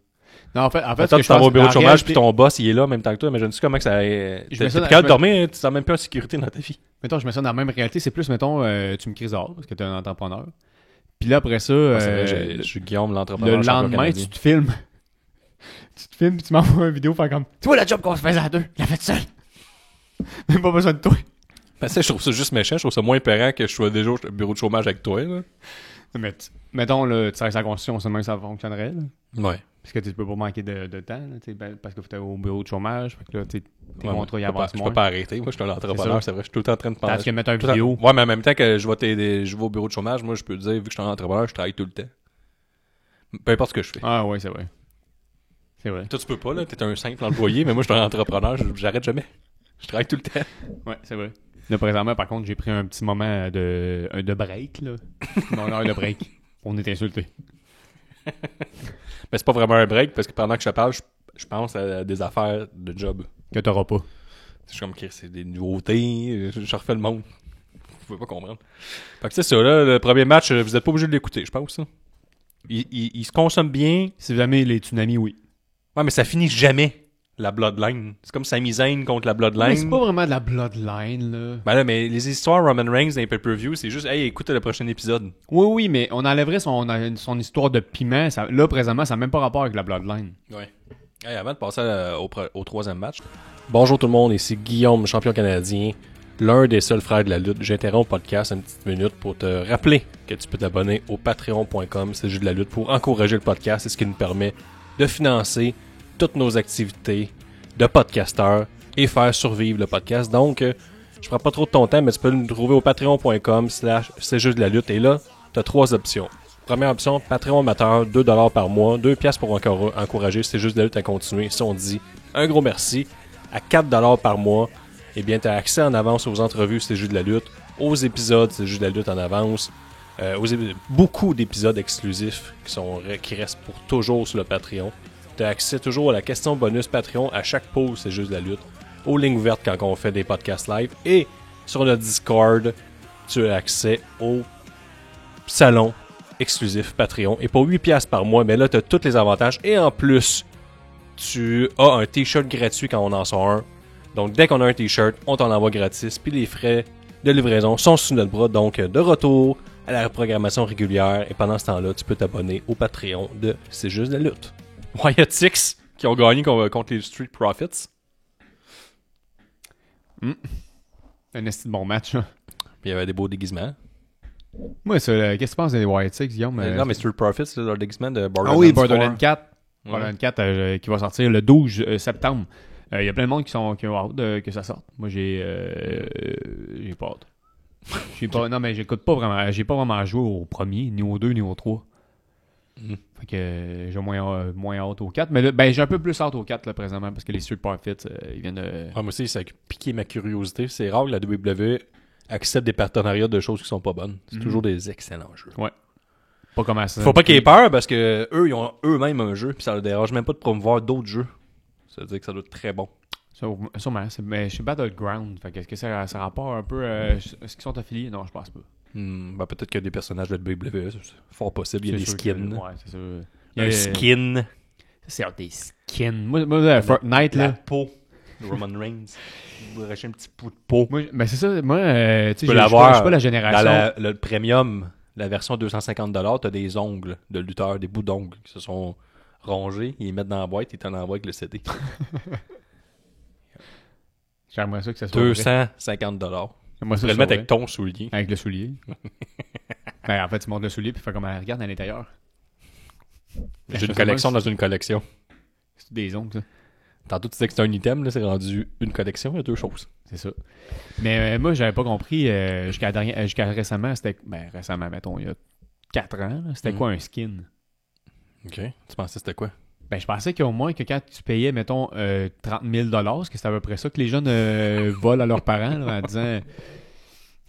Non, en fait, Toi, tu t'en vas au bureau de chômage, puis ton boss, il est là en même temps que toi. Mais je ne sais comment que ça. T'es capable de dormir, tu t'en même plus en sécurité dans ta vie. Mettons, je mets ça dans la même réalité. C'est plus, mettons, tu me crises dehors parce que t'es un entrepreneur. Puis là, après ça, je suis Guillaume, l'entrepreneur. le lendemain, tu te filmes. Puis tu m'envoies une vidéo faire comme tu vois la job qu'on se faisait à deux, il l'a fait seul. Même pas besoin de toi. Ben, ça, je trouve ça juste méchant. Je trouve ça moins périn que je sois déjà au bureau de chômage avec toi. Là. Mais mettons, là, tu sais, sa constitution, c'est même ça fonctionnerait. Là. Ouais. Parce que tu peux pas manquer de temps, là, parce que tu es au bureau de chômage. Fait que là, tes contrats, ils avancent Je moins. peux pas arrêter. Moi, je suis un entrepreneur, c'est vrai. Je suis tout le temps en train de penser. Parce que mettre un vidéo. Ouais, mais en même temps que je vais t'aider, je vais au bureau de chômage, moi, je peux te dire, vu que je suis un entrepreneur, je travaille tout le temps. Peu importe ce que je fais. Ah, ouais, c'est vrai. C'est vrai. Toi, tu peux pas, là. T'es un simple employé, mais moi, je suis un entrepreneur, j'arrête jamais. Je travaille tout le temps. Ouais, c'est vrai. Là, présentement, par contre, j'ai pris un petit moment de break, là. Mon heure de break. On est insultés. Mais c'est pas vraiment un break, parce que pendant que je te parle, je pense à des affaires de job. Que t'auras pas. C'est comme que c'est des nouveautés, je refais le monde. Vous pouvez pas comprendre. Fait que c'est ça, là, le premier match, vous êtes pas obligé de l'écouter, je pense, ça. Il se consomme bien. Si jamais les tsunamis, oui. Ouais, mais ça finit jamais, la Bloodline. C'est comme Sami Zayn contre la Bloodline. Mais c'est pas vraiment de la Bloodline, là. Ben là, mais les histoires Roman Reigns dans les pay-per-view, c'est juste, hey, écoute le prochain épisode. Oui, mais on enlèverait son histoire de piment. Là, présentement, ça n'a même pas rapport avec la Bloodline. Ouais. Hey, avant de passer au troisième match. Bonjour tout le monde, ici Guillaume, champion canadien, l'un des seuls frères de la lutte. J'interromps le podcast une petite minute pour te rappeler que tu peux t'abonner au patreon.com, c'est juste de la lutte, pour encourager le podcast. C'est ce qui nous permet de financer toutes nos activités de podcasteurs et faire survivre le podcast. Donc, je prends pas trop de ton temps, mais tu peux nous trouver au patreon.com / c'est juste de la lutte. Et là, tu as 3 options. Première option, Patreon amateur, $2 par mois, 2 piastres pour encourager C'est juste de la lutte à continuer. Si on dit un gros merci, à $4 par mois, eh bien, tu as accès en avance aux entrevues C'est juste de la lutte, aux épisodes C'est juste de la lutte en avance, beaucoup d'épisodes exclusifs qui restent pour toujours sur le Patreon. Tu as accès toujours à la question bonus Patreon à chaque pause C'est juste de la lutte, aux lignes ouvertes quand on fait des podcasts live, et sur le Discord, tu as accès au salon exclusif Patreon. Et pour 8 piastres par mois, mais là, tu as tous les avantages. Et en plus, tu as un t-shirt gratuit quand on en sort un. Donc, dès qu'on a un t-shirt, on t'en envoie gratis. Puis les frais de livraison sont sous notre bras. Donc, de retour à la programmation régulière. Et pendant ce temps-là, tu peux t'abonner au Patreon de C'est juste de la lutte. Wyatt Six, qui ont gagné contre les Street Profits. Un esti de bon match, là. Puis il y avait des beaux déguisements. Moi, qu'est-ce que tu penses des White Six, Guillaume? Non, mais Street Profits, c'est leur X-Men de Borderlands. Ah oui, Borderlands 4. Ouais. Borderlands 4 qui va sortir le 12 septembre. Il y a plein de monde qui ont hâte que ça sorte. Moi, j'ai pas hâte. Non, mais j'écoute pas vraiment. J'ai pas vraiment joué au premier, ni au 2, ni au 3. Fait que j'ai moins hâte au 4. Mais là, j'ai un peu plus hâte au 4 là, présentement parce que les Street Profits, ils viennent de. Moi aussi, ça a piqué ma curiosité. C'est rare que la WWE accepte des partenariats de choses qui sont pas bonnes. C'est toujours des excellents jeux. Ouais. Pas comme ça. Faut pas qu'ils aient peur parce que eux, ils ont eux-mêmes un jeu, puis ça leur dérange même pas de promouvoir d'autres jeux. Ça veut dire que ça doit être très bon. Sûrement. Mais je suis Battleground. Fait que est-ce que ça rapporte un peu. Est-ce qu'ils sont affiliés? Non, je pense pas. Peut-être qu'il y a des personnages de la WWE. C'est fort possible. Il y a des C'est sûr skins. ouais, c'est sûr. Un skin. C'est des skins. Moi Fortnite, La là. peau de Roman Reigns. Il va arracher un petit bout de peau. Ben c'est ça. Moi, tu sais, peux je l'avoir suis pas la génération. Dans le premium, la version $250, t'as des ongles de lutteurs, des bouts d'ongles qui se sont rongés. Ils les mettent dans la boîte, ils t'en envoient avec le CD. J'aimerais ça que ça soit vrai. $250. J'aimerais Tu ça pourrais le soit mettre vrai. avec ton soulier. Avec le soulier. En fait, tu montes le soulier puis tu fais comme elle regarde à l'intérieur. J'ai une collection dans une collection. C'est des ongles, ça. Tantôt, tu disais que c'était un item, là, c'est rendu une collection, il y a deux choses. C'est ça. Mais moi, j'avais pas compris jusqu'à récemment, c'était. Récemment, mettons, il y a 4 ans, là, c'était quoi un skin? OK. Tu pensais que c'était quoi? Je pensais qu'au moins que quand tu payais, mettons, 30 000 parce que c'est à peu près ça que les jeunes volent à leurs parents là, en disant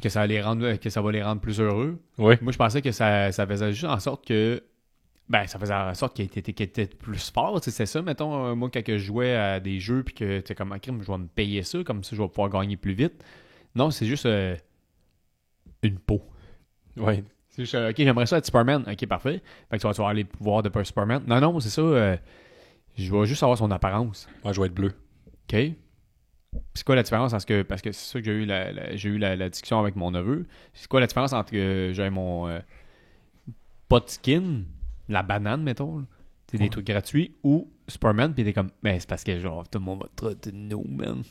que ça va les rendre plus heureux. Oui. Moi, je pensais que ça faisait juste en sorte que. Ça faisait en sorte qu'il était plus fort. C'est ça, mettons, moi, quand je jouais à des jeux puis que tu sais comme crime, je vais me payer ça, comme ça, je vais pouvoir gagner plus vite. Non, c'est juste une peau. Oui. C'est juste, OK, j'aimerais ça être Superman. OK, parfait. Fait que tu vas avoir les pouvoirs de Superman. Non, c'est ça. Je vais juste avoir son apparence. Moi, je vais être bleu. OK. C'est quoi la différence? Parce que c'est ça que j'ai eu la discussion avec mon neveu. C'est quoi la différence entre que j'ai mon pas de skin, la banane, mettons, c'est des trucs gratuits, ou Superman, pis t'es comme, c'est parce que genre, tout le monde va te traiter de noob, man.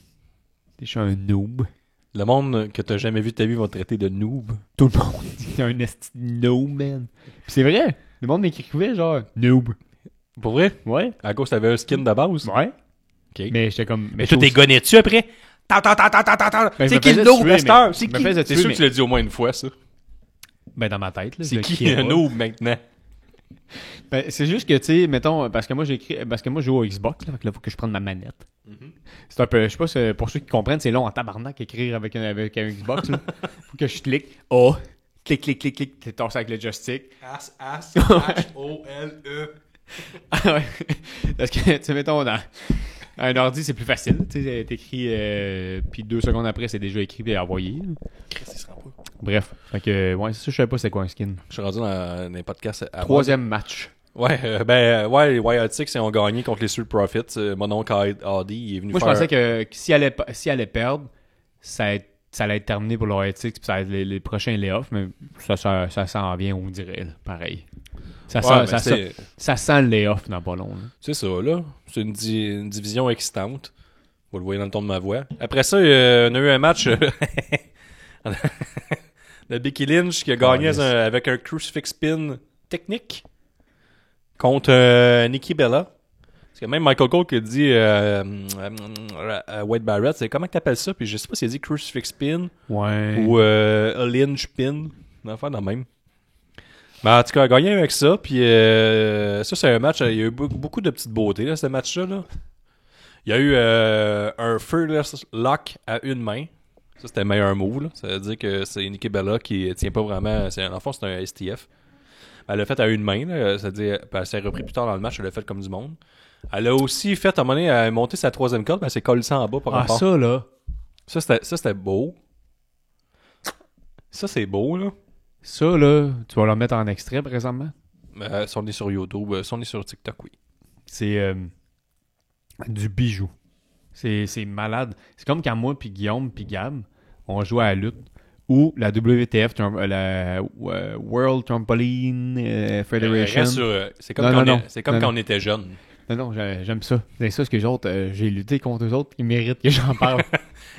Je suis un noob. Le monde que t'as jamais vu de ta vie va te traiter de noob. Tout le monde dit un esti de noob, man. Pis c'est vrai. Le monde m'écrivait genre, noob. Pour vrai? Ouais. À cause t'avais un skin de base? Ouais. OK. Mais j'étais comme. Mais toi, t'es gonné dessus après? C'est qui le noob, Master? C'est qui? C'est sûr que tu l'as dit au moins une fois, ça. Dans ma tête, là. C'est qui le noob maintenant? C'est juste que, tu sais, mettons, parce que moi, je joue au Xbox, là, fait que là, faut que je prenne ma manette. C'est un peu, je sais pas, pour ceux qui comprennent, c'est long en tabarnak écrire avec un Xbox, là. Faut que je clique. Oh! Clic, t'es torsé avec le joystick. H-O-L-E. Ah ouais. Parce que, tu sais, mettons, dans un ordi, c'est plus facile. Tu sais, t'écris, puis 2 secondes après, c'est déjà écrit et envoyé. Bref. Fait que, ouais, c'est ça, je savais pas c'est quoi un skin. Je suis rendu dans les podcasts. Troisième match. Ouais, les Wild Six ils ont gagné contre les Street Profits. Mon oncle Hardy, il est venu Moi, faire... je pensais que s'il allait perdre, ça allait être terminé pour le Wild Six, puis ça allait être les prochains layoffs, mais ça s'en vient, on dirait, là, pareil. Ça sent le layoff dans pas long. Là. C'est ça, là. C'est une division excitante. Vous le voyez dans le ton de ma voix. Après ça, on a eu un match de Becky Lynch qui a gagné avec un crucifix pin technique contre Nikki Bella. Parce que même Michael Cole qui a dit Wade Barrett, c'est comment que t'appelles ça? Puis je sais pas s'il a dit crucifix pin ou a Lynch pin. On va faire dans le même. Mais en tout cas, il a gagné avec ça. Puis ça, c'est un match. Il y a eu beaucoup de petites beautés, là, ce match-là. Là. Il y a eu un Fearless Lock à une main. Ça, c'était le meilleur move. Là. Ça veut dire que c'est Nikki Bella qui tient pas vraiment. En fond, c'est un STF. Elle l'a fait à une main. Là. Ça veut dire, elle s'est repris plus tard dans le match. Elle l'a fait comme du monde. Elle a aussi fait, à un moment donné, elle a monté sa troisième corde. Elle s'est collée ça en bas par rapport. Ça, là. Ça, c'était beau. Ça, c'est beau, là. Ça, là, tu vas le mettre en extrait présentement? Si on est sur YouTube, si on est sur TikTok, oui. C'est du bijou. C'est malade. C'est comme quand moi, puis Guillaume, puis Gab, on jouait à la lutte. Ou la WTF, la World Trampoline Federation. C'est comme quand on était jeunes. Non, j'aime ça. C'est ça, ce que j'ai lutté contre eux autres, ils méritent que j'en parle.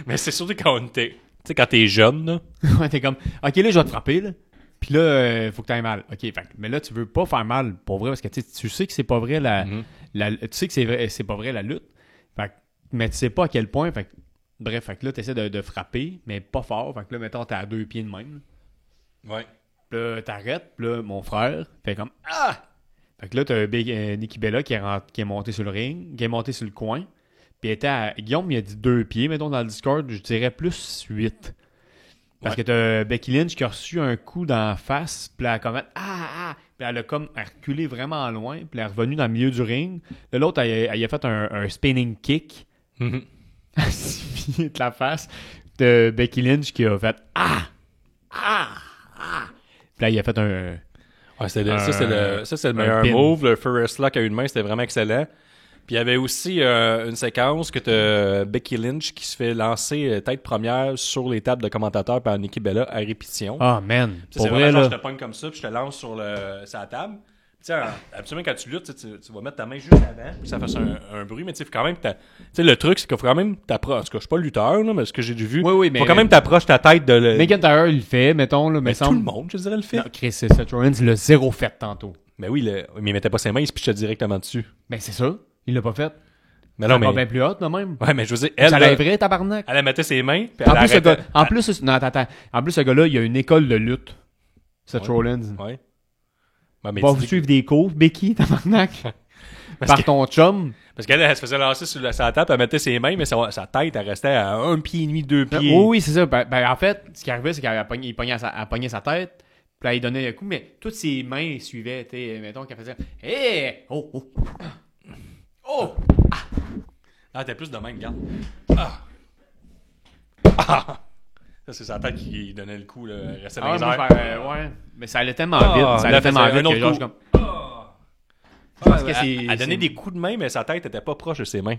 Mais c'est surtout quand on était... Tu sais, quand t'es jeune, là. Ouais, t'es comme, OK, là, je vais te frapper, là. Puis là, faut que t'ailles mal. OK, mais là, tu veux pas faire mal, pour vrai, parce que tu sais que c'est pas vrai tu sais que c'est pas vrai la lutte. Mais tu sais pas à quel point. Bref, là, t'essaies de frapper, mais pas fort. Fait que là, mettons, t'es à 2 pieds de même. Ouais. Puis là, t'arrêtes. Puis là, mon frère fait comme Ah! Fait que là, t'as Nikki Bella qui est monté sur le ring, qui est monté sur le coin. Puis Guillaume, il a dit 2 pieds, mettons, dans le Discord, je dirais plus 8. Parce que t'as Becky Lynch qui a reçu un coup dans la face, puis elle a comme puis elle a comme reculé vraiment loin, puis elle est revenue dans le milieu du ring. Là, l'autre, elle a fait un spinning kick. À 6 pieds de la face de Becky Lynch qui a fait Puis là, il a fait un. Ouais, c'est le meilleur pin. move. Le First Lock à une main, c'était vraiment excellent. Puis il y avait aussi une séquence que t'as Becky Lynch qui se fait lancer tête première sur les tables de commentateurs par Nikki Bella à répétition. Ah, man. Ça, Pour c'est vrai, vraiment genre, là. je te pogne comme ça, puis je te lance sur la table. Tu sais, absolument, quand tu luttes, tu vas mettre ta main juste avant, puis ça fait un bruit, mais tu sais, quand même, tu sais, le truc, c'est qu'il faut quand même t'approcher. En tout cas, je suis pas lutteur, là, mais ce que j'ai vu, Oui, mais. faut quand même t'approcher ta tête de le. McIntyre, il le fait, mettons, là, mais Mais tout le monde, je dirais, le fait. Non, Chris, Seth Rollins, il l'a zéro fait tantôt. Mais oui, mais il mettait pas ses mains, il se pitchait directement dessus. Ben, c'est ça. Il l'a pas fait. Mais non, Ça va mais. bien plus haute, de même. Ouais, mais je veux dire, elle. Ça là, lèverait, tabarnak. elle mettait ses mains, puis En elle plus, arrêtait. non, attends. En plus, ce gars-là, il a une école de lutte. Seth Rollins. Ouais. Ouais, mais Va tu vous dis- suivre des cours, Becky, tabarnak. Parce Par que- ton chum. Parce qu'elle, elle se faisait lancer sur sa table, elle mettait ses mains, mais sa tête, elle restait à 1 pied et demi, 2 pieds. Oui, c'est ça. Ben, en fait, ce qui arrivait, c'est qu'elle pognait sa tête, puis là, il donnait un coup, mais toutes ses mains suivaient, tu sais, mettons qu'elle faisait « Hé! Oh! Oh! Oh! Ah, t'es plus de même, regarde. Ça, c'est sa tête qui donnait le coup, là. Elle restait dans Ah, les moi, airs. ouais. Mais ça allait tellement Ah, vite. Ça allait là, tellement faisait vite un que genre, autre je suis coup. comme... Je pense que Elle donnait des coups de main, mais sa tête était pas proche de ses mains.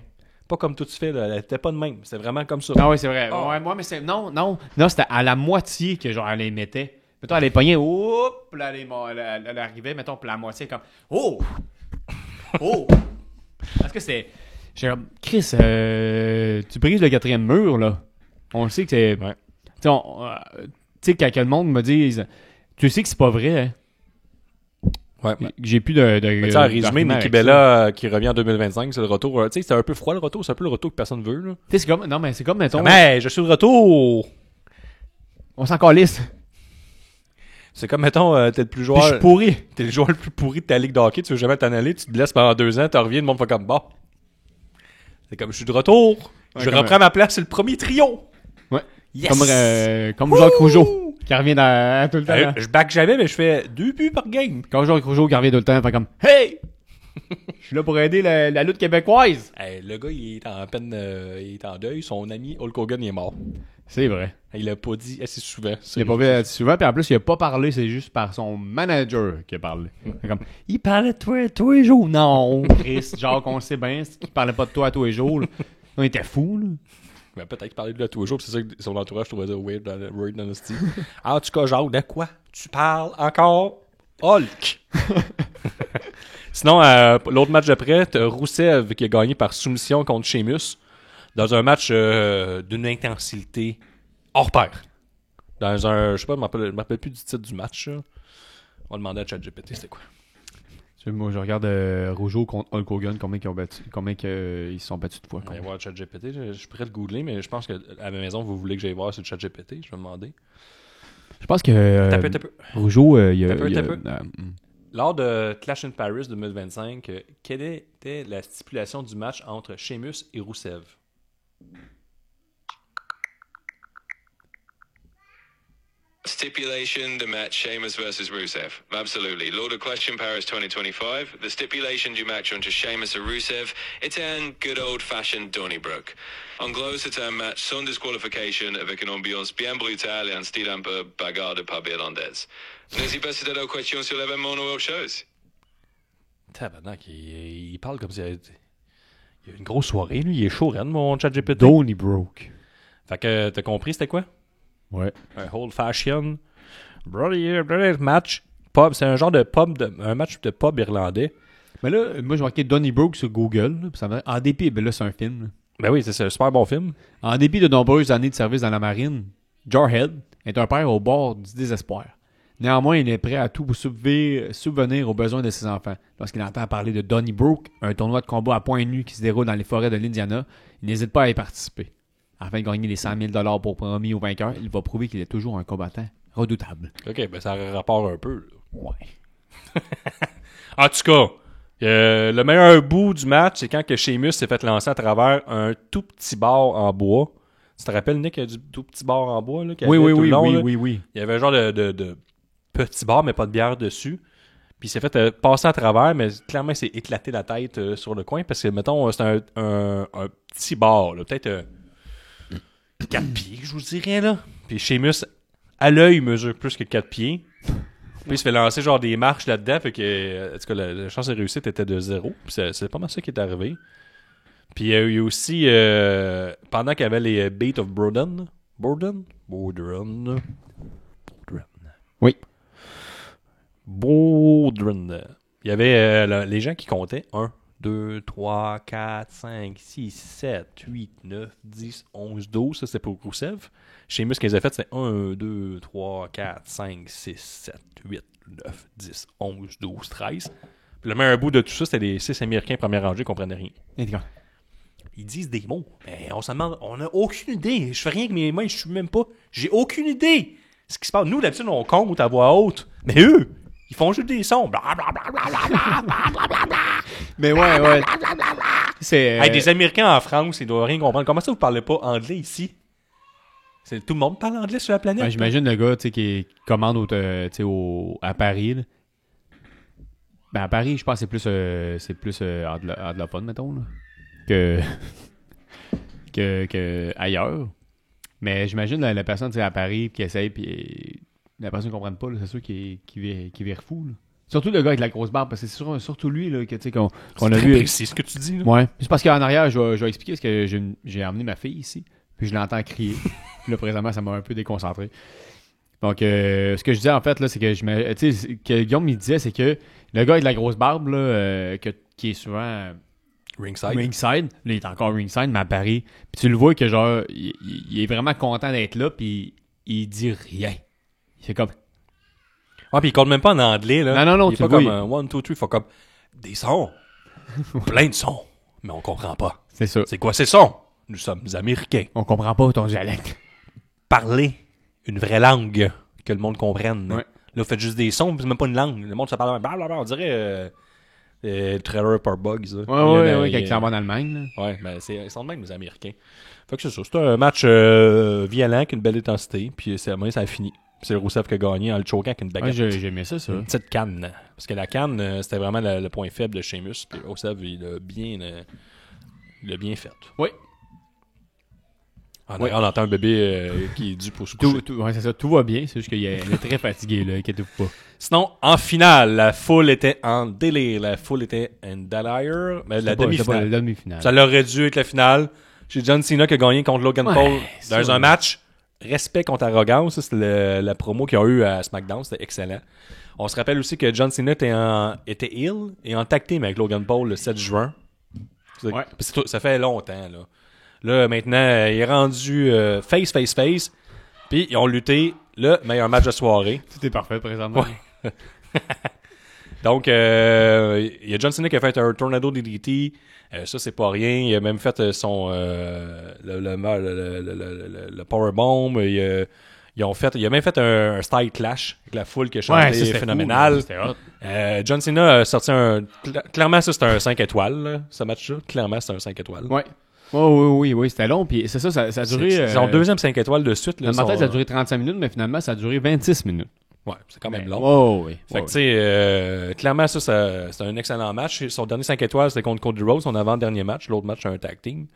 Pas comme tout se fait, là. Elle était pas de même. C'était vraiment comme ça. Ah oui, c'est vrai. Ouais, moi, mais c'est... Non, c'était à la moitié que genre elle les mettait. Mettons, elle les pognait, oups, là, elle arrivait, mettons, puis la moitié comme, oh! Oh! Parce que c'est... J'ai comme, Chris, tu brises le 4e mur, là. On le sait que c'est... Ouais. Tu sais, quand le monde me dise, tu sais que c'est pas vrai, hein? Ouais. J'ai plus de Mais tu sais, en résumé, d'argument Nikki avec Bella qui revient en 2025, c'est le retour. Tu sais, c'était un peu froid le retour, c'est un peu le retour que personne veut, là. ça. Tu sais, c'est comme... Non, mais c'est comme, mettons... Mais je suis de retour! On s'en calisse. C'est comme, mettons, t'es le plus Puis joueur. je suis pourri. T'es le joueur le plus pourri de ta ligue de hockey, tu veux jamais t'en aller, tu te blesses pendant 2 ans, tu reviens, le monde fait comme bon. C'est comme je suis de retour, je comme reprends ma place, c'est le premier trio. Ouais. Yes! Comme Jacques Rougeau, qui revient tout le temps. Je back jamais, mais je fais 2 buts par game. Quand Jacques Rougeau qui revient tout le temps, fait comme Hey! Je suis là pour aider la lutte québécoise. Hey, le gars, il est en peine, il est en deuil, son ami Hulk Hogan, il est mort. C'est vrai. Il l'a pas dit assez souvent. Il l'a pas vu assez souvent, puis en plus, il a pas parlé, c'est juste par son manager qui a parlé. Fait comme, il parlait de toi tous les jours. Non, Chris, Jacques, on le sait bien, c'est qu'il parlait pas de toi tous les jours. Là. On était fous, là. Ben, peut-être qu'il parlait de lui tous les jours, puis c'est ça que son entourage trouvait ça weird dans le style. En tout cas, Jacques, de quoi tu parles encore? Hulk! Sinon, l'autre match d'après, t'as Rousseff qui a gagné par soumission contre Sheamus dans un match d'une intensité hors pair. Dans un, je sais pas, je me rappelle plus du titre du match. Là. On va demander à ChatGPT c'était quoi. Moi, je regarde Rougeau contre Hulk Hogan, combien ils se sont battus de fois. On va aller voir ChatGPT. Je pourrais le googler, mais je pense qu'à la maison, vous voulez que j'aille voir sur ChatGPT. Je vais demander. Je pense que T'as peu. Rougeau, il y a... T'as peu. Lors de Clash in Paris 2025, quelle était la stipulation du match entre Sheamus et Rousseff? Stipulation, the match Sheamus versus Rusev. Absolutely. Lors de Clash in Paris 2025, the stipulation du match entre Sheamus et Rusev était un good old-fashioned Donnybrook. En gros, c'était un match sans disqualification avec une ambiance bien brutale et un style un peu bagarre de pub irlandaise. N'hésitez pas si tu as des questions sur l'événement ou autre chose. Tabarnak, il parle comme si il y a une grosse soirée, lui. Il est chaud, mon ChatGPT. Donnybrook. Fait que t'as compris c'était quoi? Ouais. Un old fashion brother match pub, c'est un genre de pub un match de pub irlandais. Mais là, moi, j'ai marqué Donnybrook sur Google. Là, ça en dépit, ben là, c'est un film. Là. Ben oui, c'est un super bon film. En dépit de nombreuses années de service dans la marine, Jarhead est un père au bord du désespoir. Néanmoins, il est prêt à tout pour subvenir aux besoins de ses enfants. Lorsqu'il entend parler de Donnybrook, un tournoi de combat à poings nus qui se déroule dans les forêts de l'Indiana, il n'hésite pas à y participer. Afin de gagner les 100 000 pour promis au vainqueur, il va prouver qu'il est toujours un combattant redoutable. OK, ben ça a rapport un peu. Là. Ouais. En tout cas, le meilleur bout du match, c'est quand que Sheamus s'est fait lancer à travers un tout petit bar en bois. Tu te rappelles, Nick, du tout petit bar en bois? Là, Oui. Il y avait un genre de petit bar, mais pas de bière dessus. Puis il s'est fait passer à travers, mais clairement, il s'est éclaté la tête sur le coin parce que, mettons, c'est un petit bar, là, peut-être 4 pieds, je vous dirais, là. Puis Sheamus, à l'œil, mesure plus que 4 pieds. Puis il se fait lancer genre des marches là-dedans, fait que, en tout cas, la chance de réussite était de 0. Puis c'est pas mal ça qui est arrivé. Puis il y a eu aussi, pendant qu'il y avait les Beat of Borden. Oui. Borden. Il y avait les gens qui comptaient 1, 2, 3, 4, 5, 6, 7, 8, 9, 10, 11, 12. Ça, c'était pour Rousseff. Chez Mus, ce qu'ils avaient fait, c'est 1, 2, 3, 4, 5, 6, 7, 8, 9, 10, 11, 12, 13. Puis le meilleur bout de tout ça, c'était les 6 Américains première rangée qui comprenaient rien. Ils disent des mots. Mais on se demande, on n'a aucune idée. Je fais rien avec mes mains, je suis même pas. J'ai aucune idée. Ce qui se passe. Nous, d'habitude, on compte à voix haute. Mais eux, ils font juste des sons. Mais ouais. C'est. Hey, des Américains en France, ils doivent rien comprendre. Comment ça, vous parlez pas anglais ici? Tout le monde parle anglais sur la planète. Ouais, j'imagine le gars qui commande à Paris. Là. Ben, à Paris, je pense que c'est plus anglophone, mettons. Là. Que ailleurs. Mais j'imagine la personne à Paris qui essaye puis la personne ne comprenne pas, là, c'est sûr qu'il vire fou. Là. Surtout le gars avec la grosse barbe, parce que c'est surtout lui là, qu'on a vu. C'est ce que tu dis. Là. Ouais. C'est parce qu'en arrière, je vais expliquer parce que j'ai emmené ma fille ici, puis je l'entends crier. Puis là, présentement, ça m'a un peu déconcentré. Donc, ce que je disais en fait, là, c'est que que Guillaume il disait, c'est que le gars avec la grosse barbe, là, qui est souvent. Ringside. Là, il est encore ringside, mais à Paris. Puis tu le vois que genre, il est vraiment content d'être là, puis il dit rien. C'est comme. Ah, puis il compte même pas en anglais, là. Non, il est pas comme 1, 2, 3, il faut comme des sons. Plein de sons. Mais on comprend pas. C'est ça. C'est quoi ces sons? Nous sommes Américains. On comprend pas ton dialecte. Parler une vraie langue que le monde comprenne. Ouais. Là, vous faites juste des sons, c'est même pas une langue. Le monde se parle blablabla. On dirait Trailer Park Bugs. Ouais, quand il s'en va en Allemagne. Là. Ouais, mais ils sont de même, les Américains. Fait que c'est ça. C'était un match violent, avec une belle intensité. Puis ça a fini. C'est le Rousseff qui a gagné en le choquant avec une baguette. Ouais, j'ai aimé ça. Une petite canne. Parce que la canne, c'était vraiment le point faible de Sheamus. Puis Rousseff, il l'a bien fait. Oui. On entend un bébé qui est dû pour se coucher. Ouais, c'est ça. Tout va bien. C'est juste qu'il est très fatigué, là. Inquiétez-vous pas. Sinon, en finale, la foule était en délire. La foule était en délire. Mais la demi-finale. La demi-finale. Ça l'aurait dû être la finale. J'ai John Cena qui a gagné contre Logan Paul dans un match. Respect contre arrogance. Ça, c'était la promo qu'ils ont eu à SmackDown. C'était excellent. On se rappelle aussi que John Cena était heel et en tag team avec Logan Paul le 7 juin. Ouais. Ça fait longtemps, là. Là, maintenant, il est rendu face. Puis, ils ont lutté le meilleur match de soirée. Tout est parfait, présentement. Ouais. Donc, il y a John Cena qui a fait un Tornado DDT. Ça, c'est pas rien. Il a même fait son le Powerbomb. Il a même fait un style clash avec la foule qui a chanté phénoménal. Cool, c'était hot. John Cena a sorti clairement, ça, c'était un 5 étoiles, là, ce match-là. Clairement, c'est un 5 étoiles. Ouais. Oui, c'était long, puis c'est ça a duré... C'est son deuxième 5 étoiles de suite. Là, dans ma tête, ça a duré 35 minutes, mais finalement, ça a duré 26 minutes. Ouais, c'est quand même long. Oh, oui. Fait que, tu sais, clairement, ça, c'est un excellent match. Son dernier 5 étoiles, c'était contre Cody Rhodes, son avant-dernier match. L'autre match, c'est un tag team.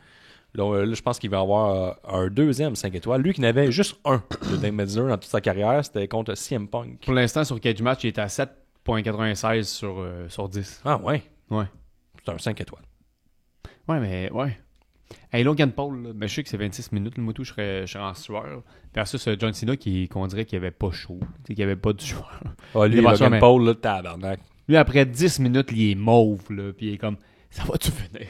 Là, je pense qu'il va avoir un deuxième 5 étoiles. Lui qui n'avait juste un de Dave Meltzer dans toute sa carrière, c'était contre CM Punk. Pour l'instant, sur Cage Match, il est à 7.96 sur 10. Ah, ouais. Ouais. C'est un 5 étoiles. Ouais, mais ouais. Hey, Logan Paul, là, ben, je sais que c'est 26 minutes, le moto, je serais en sueur. Versus John Cena qu'on dirait qu'il avait pas chaud, qu'il n'y avait pas de sueur. Ah, lui, Logan Paul, là, tabarnak. Lui, après 10 minutes, il est mauve, là, puis il est comme, ça va-tu venir?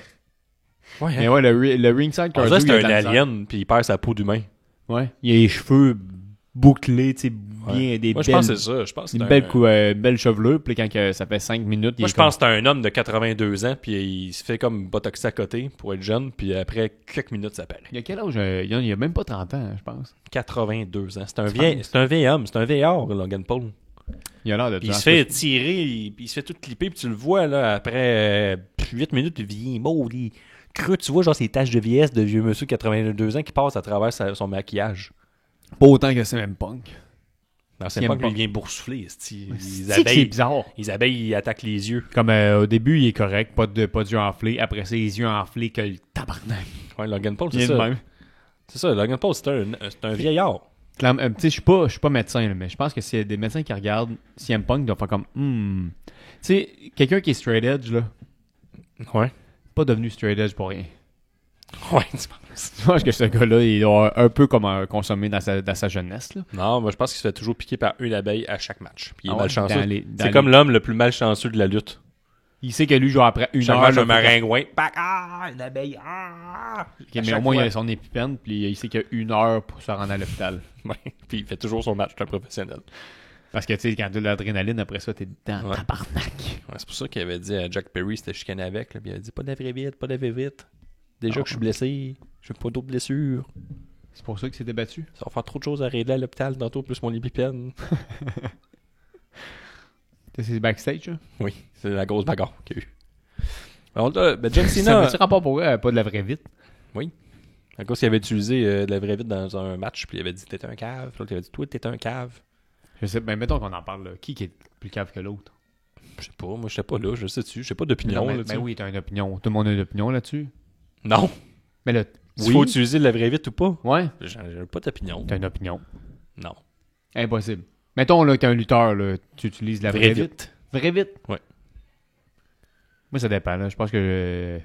Ouais, mais ouais, le ringside cardio, c'est un alien, puis il perd sa peau d'humain. Ouais, il a les cheveux bouclés, tu sais, bien des Moi, je belles... pense que c'est ça. Je pense que Une c'est un... belle chevelure, puis quand que ça fait 5 minutes... Moi, je pense que c'est un homme de 82 ans, puis il se fait comme botoxer à côté pour être jeune, puis après quelques minutes, ça paraît. Il y a quel âge? Il y a même pas 30 ans, je pense. 82 ans. C'est un vieil homme. C'est un vieillard, Logan Paul. Il a l'air de... Puis il se fait tirer, puis il se fait tout clipper, puis tu le vois, là, après 8 minutes, il vieillit maudit. Cru, tu vois, genre, ces taches de vieillesse de vieux monsieur de 82 ans qui passent à travers son maquillage. Pas autant que c'est même punk. Non, c'est Il pas aime que lui pas. vient boursoufler. Les C'est que c'est bizarre. Les abeilles, ils attaquent les yeux. Comme au début, il est correct, pas d'yeux enflés. Après ça, les yeux enflés que le tabarnak. Ouais, Logan Paul, Il c'est est de ça. même. C'est ça, Logan Paul, c'est un vieillard. Tu sais, je suis pas médecin, là, mais je pense que s'il y a des médecins qui regardent CM Punk, ils doivent faire comme tu sais, quelqu'un qui est straight edge, là, Ouais. pas devenu straight edge pour rien. Ouais, tu penses. Je pense que ce gars-là, il doit un peu comme consommer dans sa jeunesse, là. Non, moi, je pense qu'il se fait toujours piquer par une abeille à chaque match. Puis il est Ah ouais, malchanceux. dans C'est comme l'homme le plus malchanceux de la lutte. Il sait que lui, genre après une Chaque heure... match, là, un faut maringouin. Pac, une abeille. que- mais au moins, il a son épipène, puis il sait qu'il y a une heure pour se rendre à l'hôpital. Ouais. Puis il fait toujours son match, c'est un professionnel. Parce que, tu sais, quand tu as de l'adrénaline, après ça, t'es dans Ouais. tabarnak. Ouais, c'est pour ça qu'il avait dit à Jack Perry, c'était chicané avec. Là, puis il a dit pas d'avril vite, pas d'avril vite. Déjà que je suis blessé, je veux pas d'autres blessures. C'est pour ça qu'il s'est débattu. Ça va faire trop de choses à régler à l'hôpital tantôt, plus mon épipène. C'est backstage, là? Oui, c'est la grosse bagarre qu'il y a eu. Alors là, John Ça Cena, veut-tu rapport pour pas de la vraie vite? à cause qu'il avait utilisé de la vraie vite dans un match, puis il avait dit t'es un cave. Puis l'autre il avait dit toi t'es un cave. Je sais, ben mettons qu'on en parle, là. Qui est plus cave que l'autre? Je sais pas, moi je sais pas là, je sais dessus, j'ai pas d'opinion. Non, là, mais oui, t'as une opinion. Tout le monde a une opinion là-dessus. Non. Mais là, Il faut utiliser de la vraie vite ou pas? Ouais, J'ai pas d'opinion. t'as une opinion. Non. Impossible. Mettons là, que t'es un lutteur, là, tu utilises la vraie vite. Vraie vite? Ouais. Moi, ça dépend, là. Je pense que...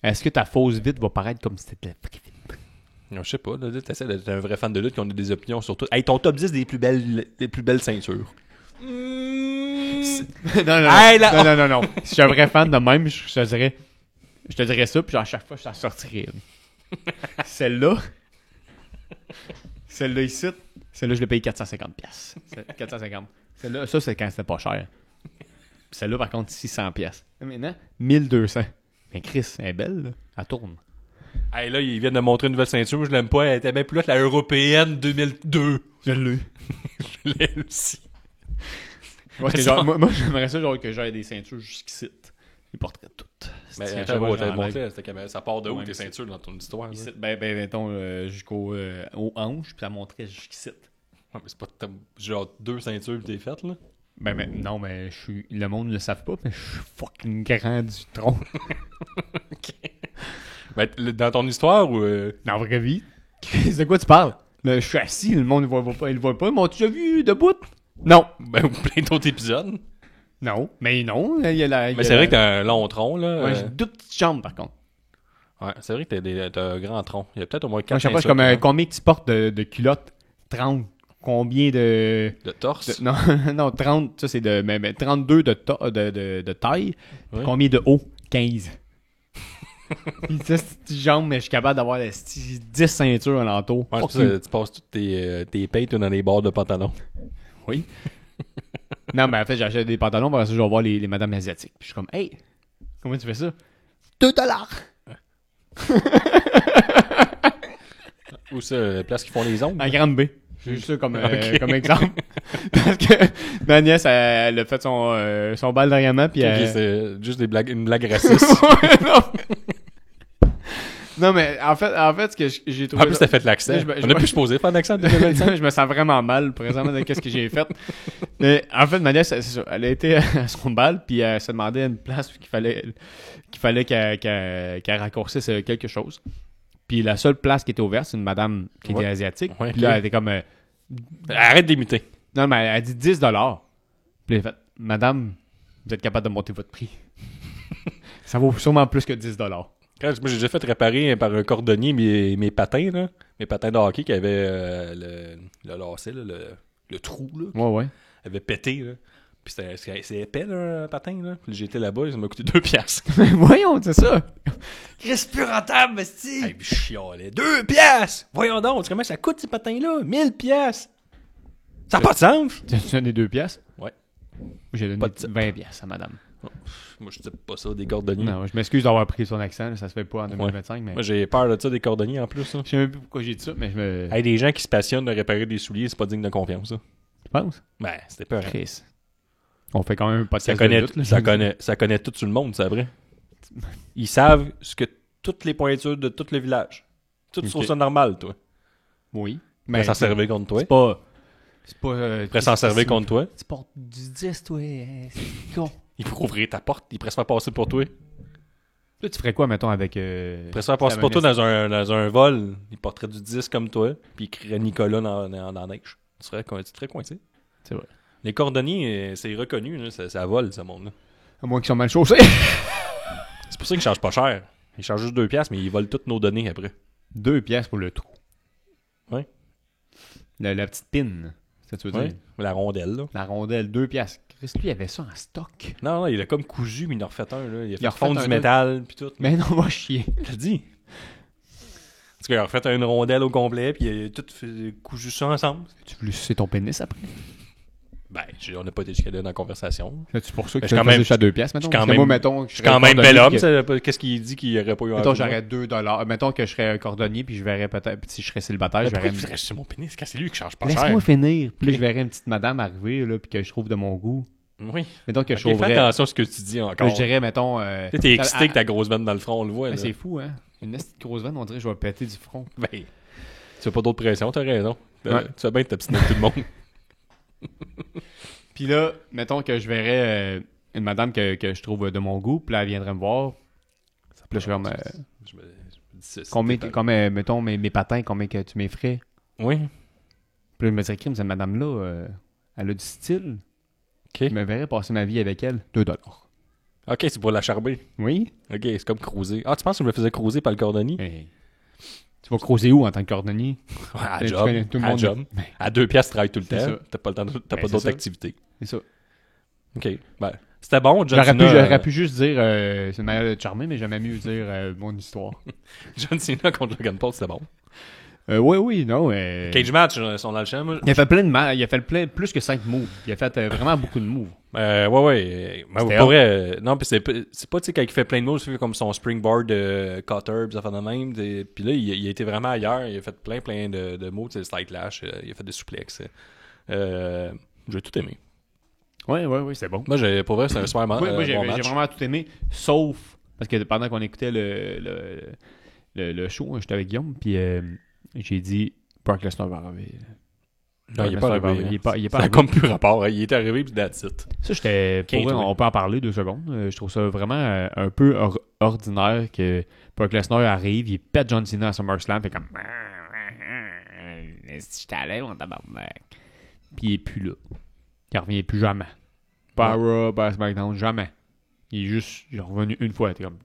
Est-ce que ta fausse vite va paraître comme si c'était de la vraie vite? Non, je sais pas, là, t'essaies d'être un vrai fan de lutte qui a des opinions sur tout. Hey, ton top 10 des plus belles ceintures. non, non, Hey, là- non. Si je suis un vrai fan de même, je te dirais ça, puis genre, à chaque fois, je t'en sortirais une. Celle-là ici, celle-là, je l'ai payé 450$. 450. Celle-là, ça, c'est quand c'était pas cher. Puis celle-là, par contre, 600$. Maintenant, 1200$. Mais Chris, elle est belle, là. Elle tourne. Hey, là, ils viennent de montrer une nouvelle ceinture, moi je l'aime pas, elle était bien plus là que la européenne 2002. Je l'ai. Je l'ai aussi. Moi, j'aimerais ça, genre, que j'aille des ceintures jusqu'ici. Les portraits toutes. Mais C'est- attends, je t'as j'enlève. montré, ça part de où Ouais, tes mais ceintures dans ton histoire? Là? Ici, ben, mettons, jusqu'au aux hanches, puis ça montrait jusqu'ici. Ouais, mais c'est pas genre 2 ceintures que t'es faites, là. Non, mais le monde ne le savent pas, mais je suis fucking grand du tronc. Ben, dans ton histoire ou. Dans la vraie vie. De quoi tu parles? Là, je suis assis, le monde ne le voit pas. Il le voit pas. M'as-tu déjà vu debout? Non. Ben, ou plein d'autres épisodes. Non. Mais non. Il y a la, Mais c'est vrai que t'as un long tronc, là. Ouais, j'ai 2 petites jambes, par contre. Ouais, c'est vrai que t'as un grand tronc. Il y a peut-être au moins 4 Moi, je sais pas, c'est comme combien tu portes de culottes? 30. Combien de... de torse. non, non, 30. Ça, c'est de... Mais 32 de taille. Puis Ouais. combien de haut? 15. Puis ça, c'est une petite jambe, mais je suis capable d'avoir 10 ceintures alentour. Ouais, Fuck c'est ça, you. tu passes toutes tes payes dans les bords de pantalon. Oui. Non, mais en fait, j'achète des pantalons, parce que je vais voir les madames asiatiques. Puis je suis comme, hey, comment tu fais ça? $2. Ou ça, la place qui font les ongles. En grande B. J'ai juste ça comme, Ok. comme exemple. Parce que ma nièce, elle a fait son bal dernièrement, puis Ok, elle... c'est juste une blague raciste. non, mais en fait, ce que j'ai trouvé... En plus, t'as fait l'accent. Je On a plus supposé faire l'accent de 2025. je me sens vraiment mal présentement de qu'est-ce que j'ai fait. Mais en fait, ma nièce, c'est ça, elle a été à son bal, puis elle se demandait à une place qu'il fallait qu'elle raccourcisse quelque chose. Puis la seule place qui était ouverte, c'est une madame qui était Ouais. asiatique. Ouais, puis là, ok. elle était comme... Arrête d'imiter. non, mais elle a dit $10. Puis elle a fait, madame, vous êtes capable de monter votre prix. Ça vaut sûrement plus que $10. Moi, j'ai déjà fait réparer par un cordonnier mes patins, là. Mes patins de hockey qui avaient le lacet, là, le trou, là. Ouais. Avait pété, là. Puis c'est épais, là, un patin, là. Puis j'ai été là-bas, ça m'a coûté 2 piastres. Voyons, c'est ça. Reste plus rentable, esti! Hey, puis je chialais. 2 piastres! Voyons donc, comment ça coûte ces patins-là? 1000 piastres! Ça n'a pas de sens! Tu as donné 2 piastres? Ouais. J'ai donné Pas de type. 20 piastres à madame. Moi, je ne pas ça, des cordonniers. Non, je m'excuse d'avoir pris son accent, là, ça se fait pas en 2025, mais... Moi, j'ai peur de ça, des cordonniers en plus. Hein. Je sais même plus pourquoi j'ai dit ça, mais je me... Hey, des gens qui se passionnent de réparer des souliers, c'est pas digne de confiance, ça. Tu penses? Ben, c'était peur. Chris. On fait quand même un podcast Ça connaît, de lutte, là. ça connaît tout sur le monde, c'est vrai. Ils savent ce que toutes les pointures de tout le village. Tout sur Ok. ça normal, toi. Oui. Mais s'en servir contre toi. C'est pas... C'est pas... Après s'en servir contre toi. Tu portes du 10, toi. C'est con. Il faut ouvrir ta porte. Il pourrait se faire passer pour toi. Là, tu ferais quoi, mettons, avec... Il pourrait se faire passer pour toi dans un vol. Il porterait du 10 comme toi. Puis il crierait Nicolas dans la neige. Tu te ferais coincé. C'est vrai. Les cordonniers, c'est reconnu. Là, ça vole, ce monde-là. À moins qu'ils sont mal chaussés. C'est pour ça qu'ils chargent pas cher. Ils chargent juste 2$, mais ils volent toutes nos données après. 2 piastres pour le trou. Ouais. La petite pin. C'est ça que tu veux Ouais. dire? La rondelle, là. La rondelle, 2 piastres. Chris, lui, il avait ça en stock. Non, il a comme cousu, mais il en a refait un. Là. Il a fait refait fondre un du autre. métal, puis tout. Mais non, va chier. Je te dis. Parce qu'il a refait une rondelle au complet, puis il a tout cousu ça ensemble. Tu veux sucer ton pénis après? Ben, on n'a pas été jusqu'à là dans la conversation. C'est pour ça que Mais tu quand as même- juste à 2 piastres, mettons. je suis quand Parce que moi, même- mettons... Je suis quand même bel homme. Que... Qu'est-ce qu'il dit qu'il n'y aurait pas eu un Mettons, peu, j'aurais $2. Mettons que je serais un cordonnier, puis je verrais peut-être... Puis si je serais célibataire, moi? je Pourquoi verrais... tu restes sur mon pénis quand c'est lui qui charge pas cher? Laisse-moi finir. Puis là, je verrais une petite madame arriver, là, puis que je trouve de mon goût. Oui. Mettons que je Ok, fais trouverais... attention à ce que tu dis Là, encore. je dirais, mettons... Tu sais, t'es excité que ta grosse veine dans le front, on le voit. Mais Là. c'est fou, hein? Une petite grosse veine, on dirait que je vais péter du front. Ben, tu n'as pas d'autre pression, t'as raison. Ouais. Tu vas bien t'abstiner de tout le monde. Puis là, mettons que je verrais une madame que je trouve de mon goût, puis là, elle viendrait me voir. Puis là, je suis comme... Je me dis ça, c'est combien, détail. mettons, mes patins, combien que tu m'effrais? Oui. Puis là, je me dirais, crime, cette madame-là, elle a du style. OK. Je me verrais passer ma vie avec elle. $2. OK, c'est pour la charber. Oui? OK, c'est comme cruiser. Ah, tu penses que je me faisais cruiser par le cordonnier? Hey. Tu vas creuser où en tant que cordonnier? Ouais, à Tu job. connais tout le À monde. job. Ben, À 2$, tu travailles tout le C'est temps. ça. T'as pas, Ben, pas c'est d'autres ça. activités. c'est ça. OK. Ben, c'était bon, John Cena. J'aurais pu juste dire, c'est une manière de charmer, mais j'aimais mieux dire mon histoire. John Cena contre Logan Paul, c'était bon. Oui, non. Cage match, ils sont dans le champ. Moi. Il a fait il a fait plus que 5 moves. Il a fait vraiment beaucoup de moves. Ouais. Mais C'était pour vrai, non, puis c'est pas, tu sais, quand il fait plein de moves, il fait comme son springboard cutter, pis ça fait de même. Puis là, il a été vraiment ailleurs. Il a fait plein de moves, c'est slide lash, il a fait des souplexes. J'ai tout aimé. Oui, c'est bon. Moi, pour vrai, c'est un super Moi, j'ai bon j'ai match. vraiment tout aimé, sauf parce que pendant qu'on écoutait le show, j'étais avec Guillaume, puis j'ai dit Brock Lesnar va arriver. Non, il est pas arrivé. Il est pas Ça a arrivé. comme plus rapport. Hein. Il est arrivé, puis that's it. Ça, j'étais. Pour vrai, ouais. on peut en parler 2 secondes. Je trouve ça vraiment un peu ordinaire que Brock Lesnar arrive, il pète John Cena à SummerSlam, fait comme. Si j'étais allé, mon tabarnak. Puis il est plus là. Il revient plus jamais. Pas à Raw, pas à SmackDown, jamais. Il est revenu une fois. T'es comme.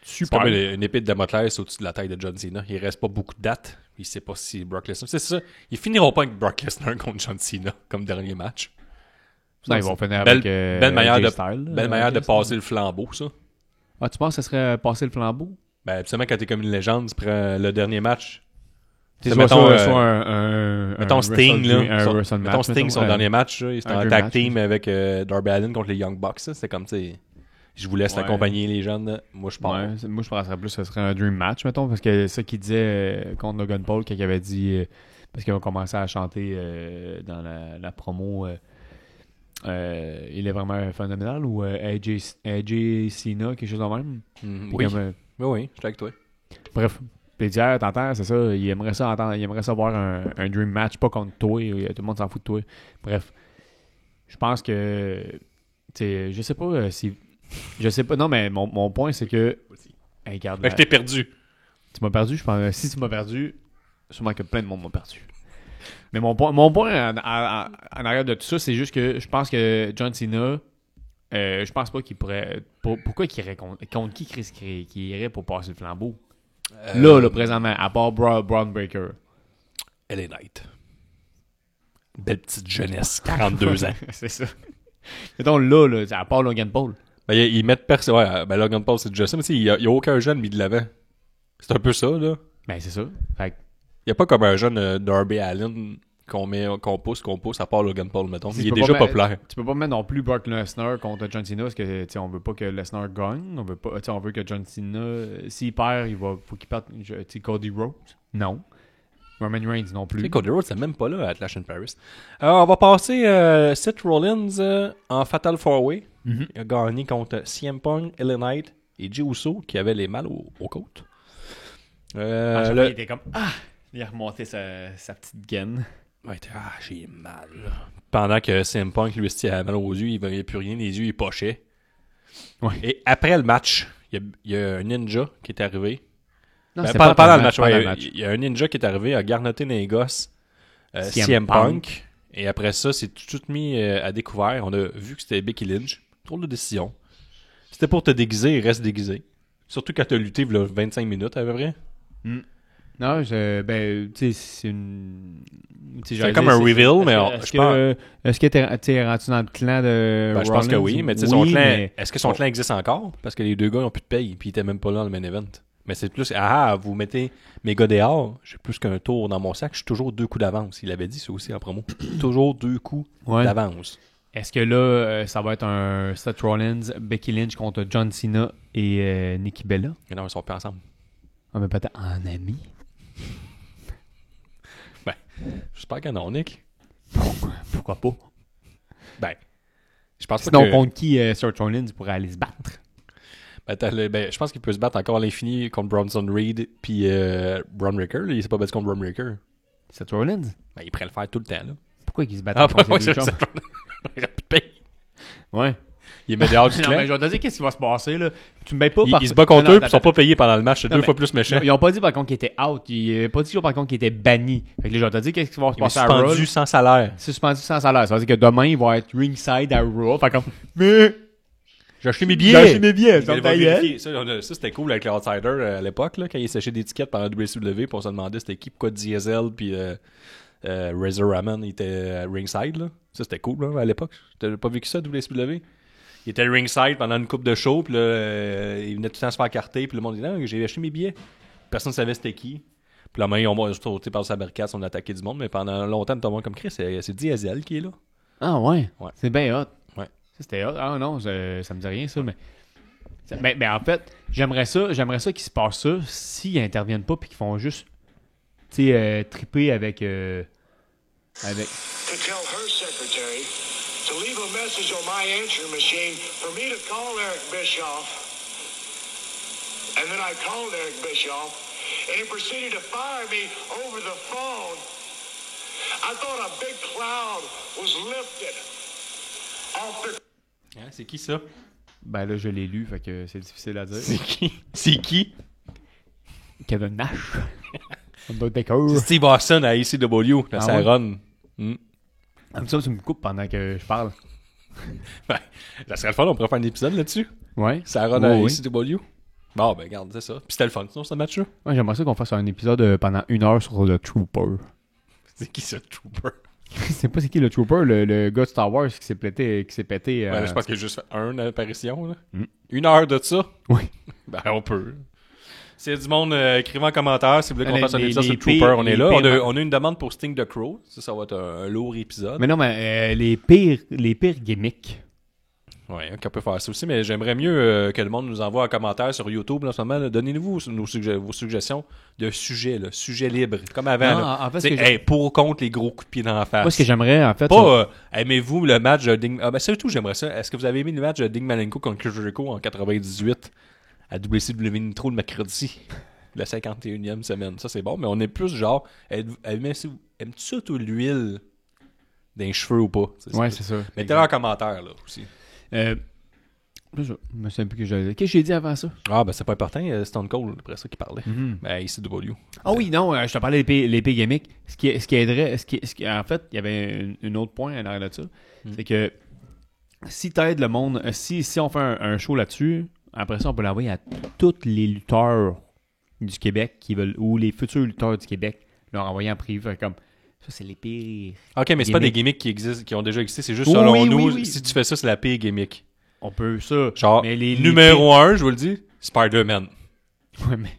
C'est Super. comme une épée de Damoclès au-dessus de la taille de John Cena. Il reste pas beaucoup de dates. Il sait pas si Brock Lesnar... C'est ça. Ils finiront pas avec Brock Lesnar contre John Cena comme dernier match. Non, ils vont finir Belle- avec. belle manière AJ de- Styles, Belle manière de AJ passer Styles. le flambeau, ça. Ah, tu penses que ça serait passer le flambeau? Ben, absolument, quand t'es comme une légende, tu prends le dernier match. C'est C'est, mettons, mettons, soit un mettons Sting, là. Un Wrestle Mettons match, Sting, son mettons, dernier match, là, il était un en dream tag match, team avec Darby Allin contre les Young Bucks. Ça. C'était comme, tu sais, je vous laisse Ouais. accompagner les jeunes. Là. Moi, je pars. Ouais, moi, je penserais plus que ce serait un dream match, mettons, parce que ça qu'il disait contre Logan Paul, quand il avait dit, parce qu'ils ont commencé à chanter dans la promo, il est vraiment phénoménal, ou AJ Cena, quelque chose de même. Mhm, Puis oui. comme, Oui, je suis avec toi. bref, puis il dit, ah, t'entends, c'est ça, il aimerait ça entendre, il aimerait ça voir un dream match, pas contre toi, tout le monde s'en fout de toi. Bref, je pense que, tu sais, je sais pas si, je sais pas, non, mais mon point, c'est que, hey, regarde, Fait que t'es perdu. tu m'as perdu, je pense. Si tu m'as perdu, sûrement que plein de monde m'a perdu. Mais mon point en arrière de tout ça, c'est juste que je pense que John Cena, je pense pas qu'il pourrait. Pourquoi qu'il irait contre qui Chris qui irait pour passer le flambeau? Là, présentement, à part Braun Breaker. LA Knight. Belle petite jeunesse, 42 ans. C'est ça. Mettons là, à part Logan Paul. Ben, ils mettent personne. Ouais, ben Logan Paul, c'est déjà ça, mais tu sais, il y a aucun jeune mis de l'avant. C'est un peu ça, là. Ben, c'est ça. Fait que, Il n'y a pas comme un jeune Darby Allin qu'on pousse, à part Logan Paul, mettons. Si Il est tu peux déjà pas populaire. Tu peux pas mettre non plus Brock Lesnar contre John Cena parce que tu sais, on veut pas que Lesnar gagne. On veut pas, tu sais, on veut que John Cena, s'il perd, faut qu'il perde. Tu sais, Cody Rhodes, non. Roman Reigns non Tu sais, plus. Cody Rhodes, c'est même pas là à Clash in Paris. Alors, on va passer Seth Rollins en Fatal 4-Way. Mhm. Il a gagné contre CM Punk, LA Knight et Jey Uso qui avaient les mal aux côtes. Il était comme il a remonté sa petite gaine. Ouais, j'ai mal. Pendant que CM Punk, lui, il avait mal aux yeux, il voyait plus rien, les yeux, il pochait. Ouais. Et après le match, il y a un ninja qui est arrivé. Non, Ben, c'est pendant pas le match, pendant ouais, le match. il y a un ninja qui est arrivé, a garnoté dans les gosses CM CM Punk. Punk. Et après ça, c'est tout mis à découvert. On a vu que c'était Becky Lynch. Drôle de décision. C'était pour te déguiser, il reste déguisé. Surtout quand t'as lutté il y a 25 minutes, à peu près. Non, ben, tu sais, c'est une. C'est comme un reveal, mais je pense. Est-ce que t'es rendu dans le clan de. Ben, je pense que oui, mais tu sais, oui, son clan. mais- Est-ce que son clan existe encore? Parce que les deux gars n'ont plus de paye, puis ils étaient même pas là dans le main event. Mais c'est plus, vous mettez mes gars dehors, j'ai plus qu'un tour dans mon sac, je suis toujours 2 coups d'avance. Il avait dit ça aussi en promo. Toujours 2 coups Ouais. d'avance. Est-ce que là, ça va être un Seth Rollins, Becky Lynch contre John Cena et Nikki Bella? Mais non, ils sont pas ensemble. Ah, mais peut-être en ami. J'espère que non, Nick. Pourquoi pas? Ben, je pense pas Sinon, que... contre qui Seth Rollins pourrait aller se battre? je pense qu'il peut se battre encore à l'infini contre Bronson Reed puis Braun Breaker. Là, il s'est pas battu contre Braun Breaker. Seth Rollins? Ben, il pourrait le faire tout le temps. Là. Pourquoi il se bat Ah, contre ouais, ses deux c'est chums? ça. Il a plus de paye. Ouais. Il est médias du Non, clan. mais je vais te dire qu'est-ce qui va se passer, là. Tu me payes pas Il se bat contre eux puis ils sont pas payés pendant le match. C'est Non, 2 mais- fois plus méchant. Ils ont pas dit par contre qu'il était out. Ils n'ont pas dit par contre qu'il était banni. Fait que là, je vais te dire qu'est-ce qui va se Il est passer à Raw. suspendu sans salaire. Suspendu sans salaire. Ça veut dire que demain, il va être ringside à Raw. Fait comme, mais, J'ai acheté mes j'ai billets. acheté mes billets. Il Ça va me taillait. vérifier. Ça, c'était cool avec l'Outsider à l'époque, là, quand il séchait des tickets pendant WCW, puis on se demandait c'était qui, pourquoi Diesel, puis Razor Ramon était ringside. Là. Ça, c'était cool là, à l'époque. T'as pas vécu ça, WCW? Il était ringside pendant une coupe de show, puis là, il venait tout le temps se faire carter, puis le monde disait non, j'ai acheté mes billets. Personne ne savait c'était qui. Puis là, on va sauter par sa barricade, on a attaqué du monde, mais pendant longtemps, tout le monde comme Chris, c'est Diesel qui est là. Ah ouais. Ouais. C'est bien hot. Ouais. Ça, c'était hot. Ah non, ça me dit rien, ça, mais. Mais en fait, j'aimerais ça qu'il se passe ça s'ils interviennent pas puis qu'ils font juste, tu sais, triper avec. To tell her secretary to leave a message on my answering machine for me to call Eric Bischoff. And then I called Eric Bischoff, and he proceeded to fire me over the phone. I thought a big cloud was lifted off the... Hein, c'est qui ça? Ben là, je l'ai lu, fait que c'est difficile à dire. C'est qui? C'est qui? Kevin Nash. Undertaker. C'est Steve Austin à ECW, Ah ça ouais? run. Comme ça, tu me coupes pendant que je parle. Ben, ça serait le fun, on pourrait faire un épisode là-dessus. Ouais. Ça run Ouais, à ouais. ECW. Bon, ben, regarde, c'est ça. Puis c'était le fun, sinon, ce match-là. Ouais, j'aimerais ça qu'on fasse un épisode pendant 1 heure sur le Trooper. C'est qui ce Trooper? Je sais pas c'est qui le Trooper, le gars de Star Wars qui s'est pété. Ouais, je pense qu'il y a juste une apparition. Là. Mm. 1 heure de ça? Oui. Ben, on peut. S'il y a du monde, écrivez en commentaire si vous voulez qu'on fasse un épisode sur le les Trooper. On pires- est là. les pires- On a une demande pour Sting the Crow. Ça va être un lourd épisode. Mais non, mais les pires gimmicks. Ouais, on peut faire ça aussi, mais j'aimerais mieux que le monde nous envoie un commentaire sur YouTube là, en ce moment. Là. Donnez-nous vos suggestions de sujets, là, sujets libres, comme avant. Non, là. en fait, T'sais, ce que hey, pour ou contre les gros coups de pied dans la face. Moi, ce que j'aimerais, en fait. Pas, aimez-vous le match de Ding... Ah, ben, surtout, j'aimerais ça. Est-ce que vous avez aimé le match de Ding Malenko contre Chris Jericho en 98 à WCW Nitro le mercredi, la 51e semaine? Ça, c'est bon, mais on est plus genre, aimes-tu ça, toi, l'huile d'un cheveu ou pas? Ouais, c'est ça. Mettez-le en commentaire, là, aussi. Je me souviens plus que j'avais. Qu'est-ce que j'ai dit avant ça? Ah, ben, c'est pas important. Stone Cold, après ça, qui parlait. Ben, ECW. Ah oui, non, je te parlais des pires gimmicks. Ce qui aiderait. En fait, il y avait un autre point en arrière de ça. C'est que si t'aides le monde, si on fait un show là-dessus, après ça, on peut l'envoyer à tous les lutteurs du Québec qui veulent, ou les futurs lutteurs du Québec, leur envoyer en privé. Fait comme, ça, c'est les pires. Ok, mais c'est pas des Gimmicks. gimmicks qui existent, qui ont déjà existé. C'est juste, Oui, selon oui, nous, oui. si tu fais ça, c'est la pire gimmick. On peut ça. Genre, mais les numéro 1, je vous le dis, Spider-Man. Ouais, mais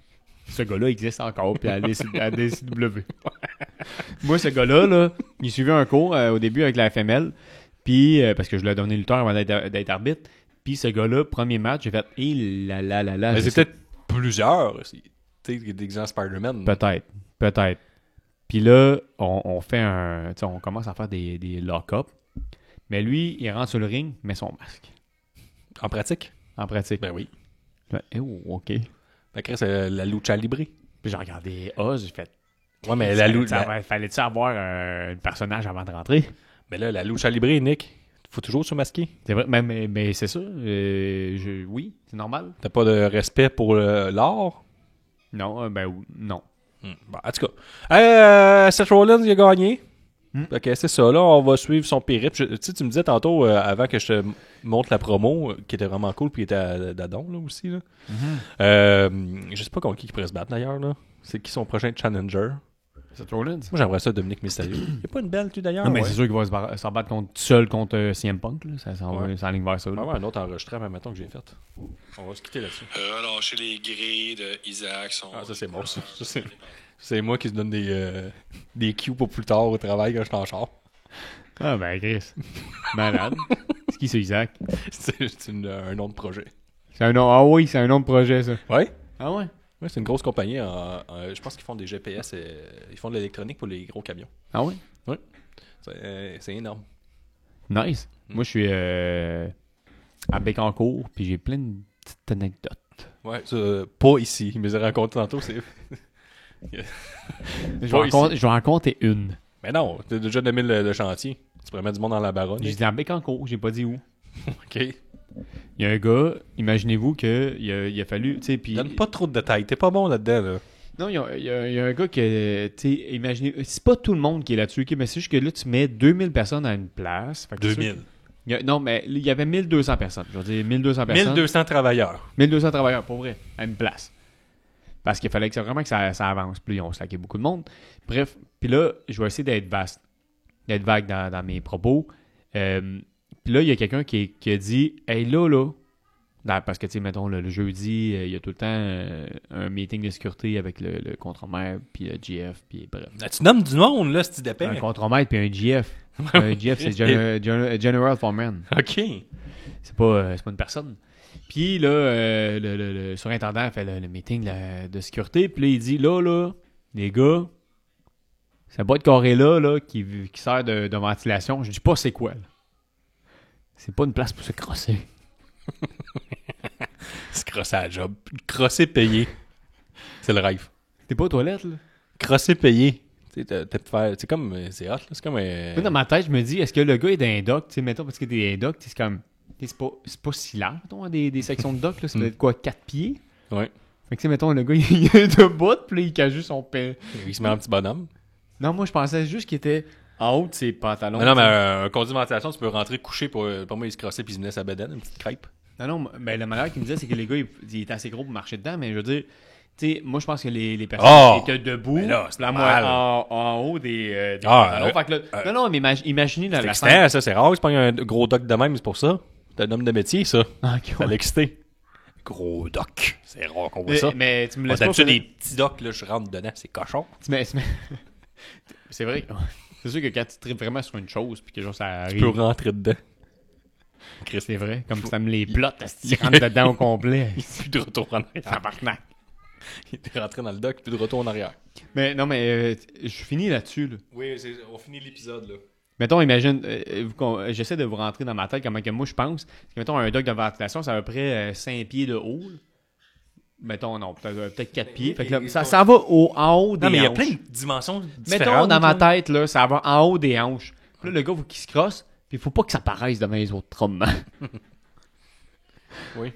ce gars-là existe encore, puis à DCW. Moi, ce gars-là, là, il suivait un cours au début avec la FML, puis parce que je lui ai donné lutteur avant d'être arbitre. Puis ce gars-là, premier match, j'ai fait là. Mais c'est peut-être plusieurs aussi. Tu sais, des gens Spider-Man. Peut-être. Puis là, on fait on commence à faire des lock-up. Mais lui, il rentre sur le ring, met son masque. En pratique? En pratique. Ben oui. OK. Fait que c'est la lucha libre. Puis j'ai regardé Oz, j'ai fait... Ouais, mais Fallait-tu avoir un personnage avant de rentrer? Mais là, la lucha libre, Nick, faut toujours se masquer. C'est vrai, mais c'est ça. Oui, c'est normal. T'as pas de respect pour l'art? Non, non. Bon, en tout cas, Seth Rollins, il a gagné. Ok, c'est ça. Là, on va suivre son périple. Tu me disais tantôt, avant que je te montre la promo, qui était vraiment cool, puis il était à Dadon, là, aussi. Là. Je sais pas contre qui il pourrait se battre, d'ailleurs. Là. C'est qui son prochain challenger? Seth Rollins? Moi, j'aimerais ça, Dominique Mysterio. Il n'y a pas une belle, tu, d'ailleurs? Non, mais c'est sûr qu'il va se battre seul contre CM Punk. Là. Ça en ligne vers ça. On va avoir un autre enregistrement, maintenant que j'ai fait. On va se quitter là-dessus. Alors, chez les grilles de Isaac sont... Ah, ça, c'est bon, ça. C'est moi qui se donne des cues pour plus tard au travail quand je suis en char. Ah, ben, Chris. Malade. C'est qui, c'est Isaac? C'est un nom de projet. C'est un nom... Ah oui, c'est un nom de projet, ça. Ouais? Ah ouais? Ouais, c'est une grosse compagnie. Je pense qu'ils font des GPS. Ils font de l'électronique pour les gros camions. Ah ouais? Oui. C'est énorme. Nice. Moi, je suis à Bécancour, puis j'ai plein de petites anecdotes. Ouais, pas ici. Je me les ai racontés tantôt. Je vais en raconter une. Mais non, t'as déjà nommé le chantier. Tu pourrais mettre du monde dans la baronne. J'ai dit à Bécancour, j'ai pas dit où. OK. Il y a un gars, imaginez-vous qu'il a fallu... Donne pas trop de détails. T'es pas bon là-dedans, là. Non, il y a un gars qui, tu sais, imaginez... C'est pas tout le monde qui est là-dessus, okay, mais c'est juste que là, tu mets 2000 personnes à une place. Fait que 2000. Non, mais il y avait 1200 personnes. Je veux dire, 1200 personnes. 1200 travailleurs. 1200 travailleurs, pour vrai, à une place. Parce qu'il fallait vraiment que ça avance. Puis on slackait beaucoup de monde. Bref, puis là, je vais essayer d'être vague dans mes propos. Puis là, il y a quelqu'un qui a dit « Hey, là, parce que, tu sais, mettons, le jeudi, il y a tout le temps un meeting de sécurité avec le contremaître, puis le GF, puis bref. » Tu nommes du monde, là, si tu dépends. Un contremaître, puis un GF. Un GF, c'est General Foreman. OK. C'est pas une personne. Puis là, le surintendant fait le meeting de sécurité, puis là, il dit « Là, les gars, ça boîte carré-là qui sert de ventilation, je dis pas c'est quoi, là. C'est pas une place pour se crosser. » Se crosser à la job. Crosser payé. C'est le rêve. T'es pas aux toilettes, là? Crosser payé. C'est comme... C'est hot, là. C'est comme... Moi, dans ma tête, je me dis, est-ce que le gars est d'un dock? Tu sais, mettons, parce que t'es un dock, c'est comme... C'est pas si large, mettons, des sections de dock, là. Ça doit être quoi, 4 pieds? Ouais. Fait que, tu sais, mettons, le gars, il est debout, puis là, il cache juste son père. Il se met un petit bonhomme. Non, moi, je pensais juste qu'il était en haut de ses pantalons. Non, mais un conduit de ventilation, tu peux rentrer couché pour moi, il se crossait puis il se venait sa bedaine, une petite crêpe. Non, mais la manière qu'il me disait, c'est que les gars, il était assez gros pour marcher dedans, mais je veux dire, tu sais, moi, je pense que les personnes qui étaient debout, là, c'est en haut des pantalons. Fait que là, non, mais imaginez dans la scène. Ça, c'est rare, c'est pas un gros doc de même, c'est pour ça. T'es un homme de métier, ça. Okay, ça l'excité. Gros doc. C'est rare qu'on voit ça. Mais tu me laisses pas. D'habitude, des petits docs, là, je rentre dedans, c'est cochon. C'est vrai. C'est sûr que quand tu tripes vraiment sur une chose, puis que genre ça arrive. Tu peux rentrer dedans. C'est vrai. Comme ça me les plotte, tu rentres dedans au complet. Il n'y a plus de retour en arrière. Tabarnak. Il est rentré dans le dock, plus de retour en arrière. Mais non, mais je finis là-dessus. Là. Oui, on finit l'épisode, là. Mettons, imagine, j'essaie de vous rentrer dans ma tête comment que moi je pense. Que, mettons, un dock de ventilation, c'est à peu près 5 pieds de haut. Là. Mettons, non, peut-être 4 pieds. Fait que là, ça va en haut des hanches. Non, mais il y a plein de dimensions différentes. Mettons, dans ma tête, là, ça va en haut des hanches. Puis là, le gars, il faut qu'il se crosse, puis il faut pas que ça paraisse devant les autres trommes. Oui.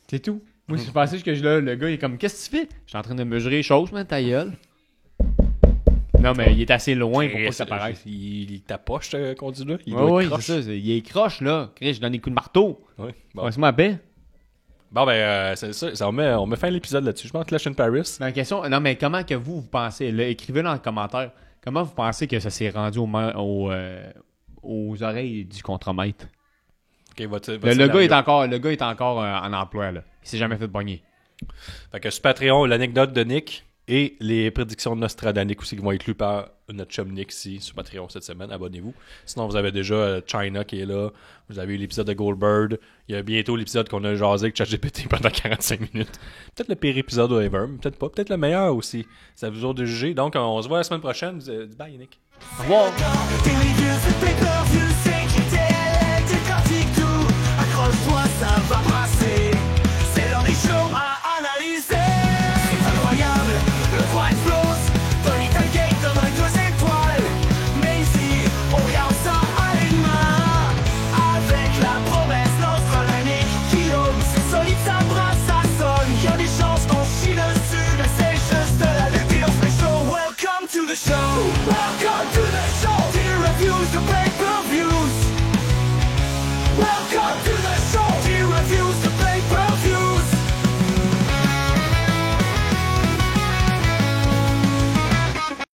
C'est tout. Moi, je pensais que le gars, il est comme, qu'est-ce que tu fais? Je suis en train de mesurer les choses, man, ta gueule. Non, mais il est assez loin pour pas que ça paraisse. Il tapoche, ce conduit-là. Oui, c'est ça. Il est croche, là. Je donne des coups de marteau. Oui. Bon. C'est ma paix. Bon, ben, c'est ça. On met fin à l'épisode là-dessus. Je pense que Clash in Paris. La question, non, mais comment que vous pensez, là, écrivez dans le commentaire, comment vous pensez que ça s'est rendu aux oreilles du contremaître? Okay, le gars est encore en emploi, là. Il s'est jamais fait pogner. Fait que sur Patreon, l'anecdote de Nick et les prédictions de Nostradamus aussi qui vont être lues par notre chum Nick ici sur Patreon cette semaine. Abonnez-vous. Sinon, vous avez déjà China qui est là. Vous avez eu l'épisode de Goldberg. Il y a bientôt l'épisode qu'on a jasé avec ChatGPT pendant 45 minutes. Peut-être le pire épisode ever, mais peut-être pas. Peut-être le meilleur aussi. C'est à vous autres de juger. Donc, on se voit la semaine prochaine. Bye, Nick. Au revoir. Tes reviews, c'est pay-per-view.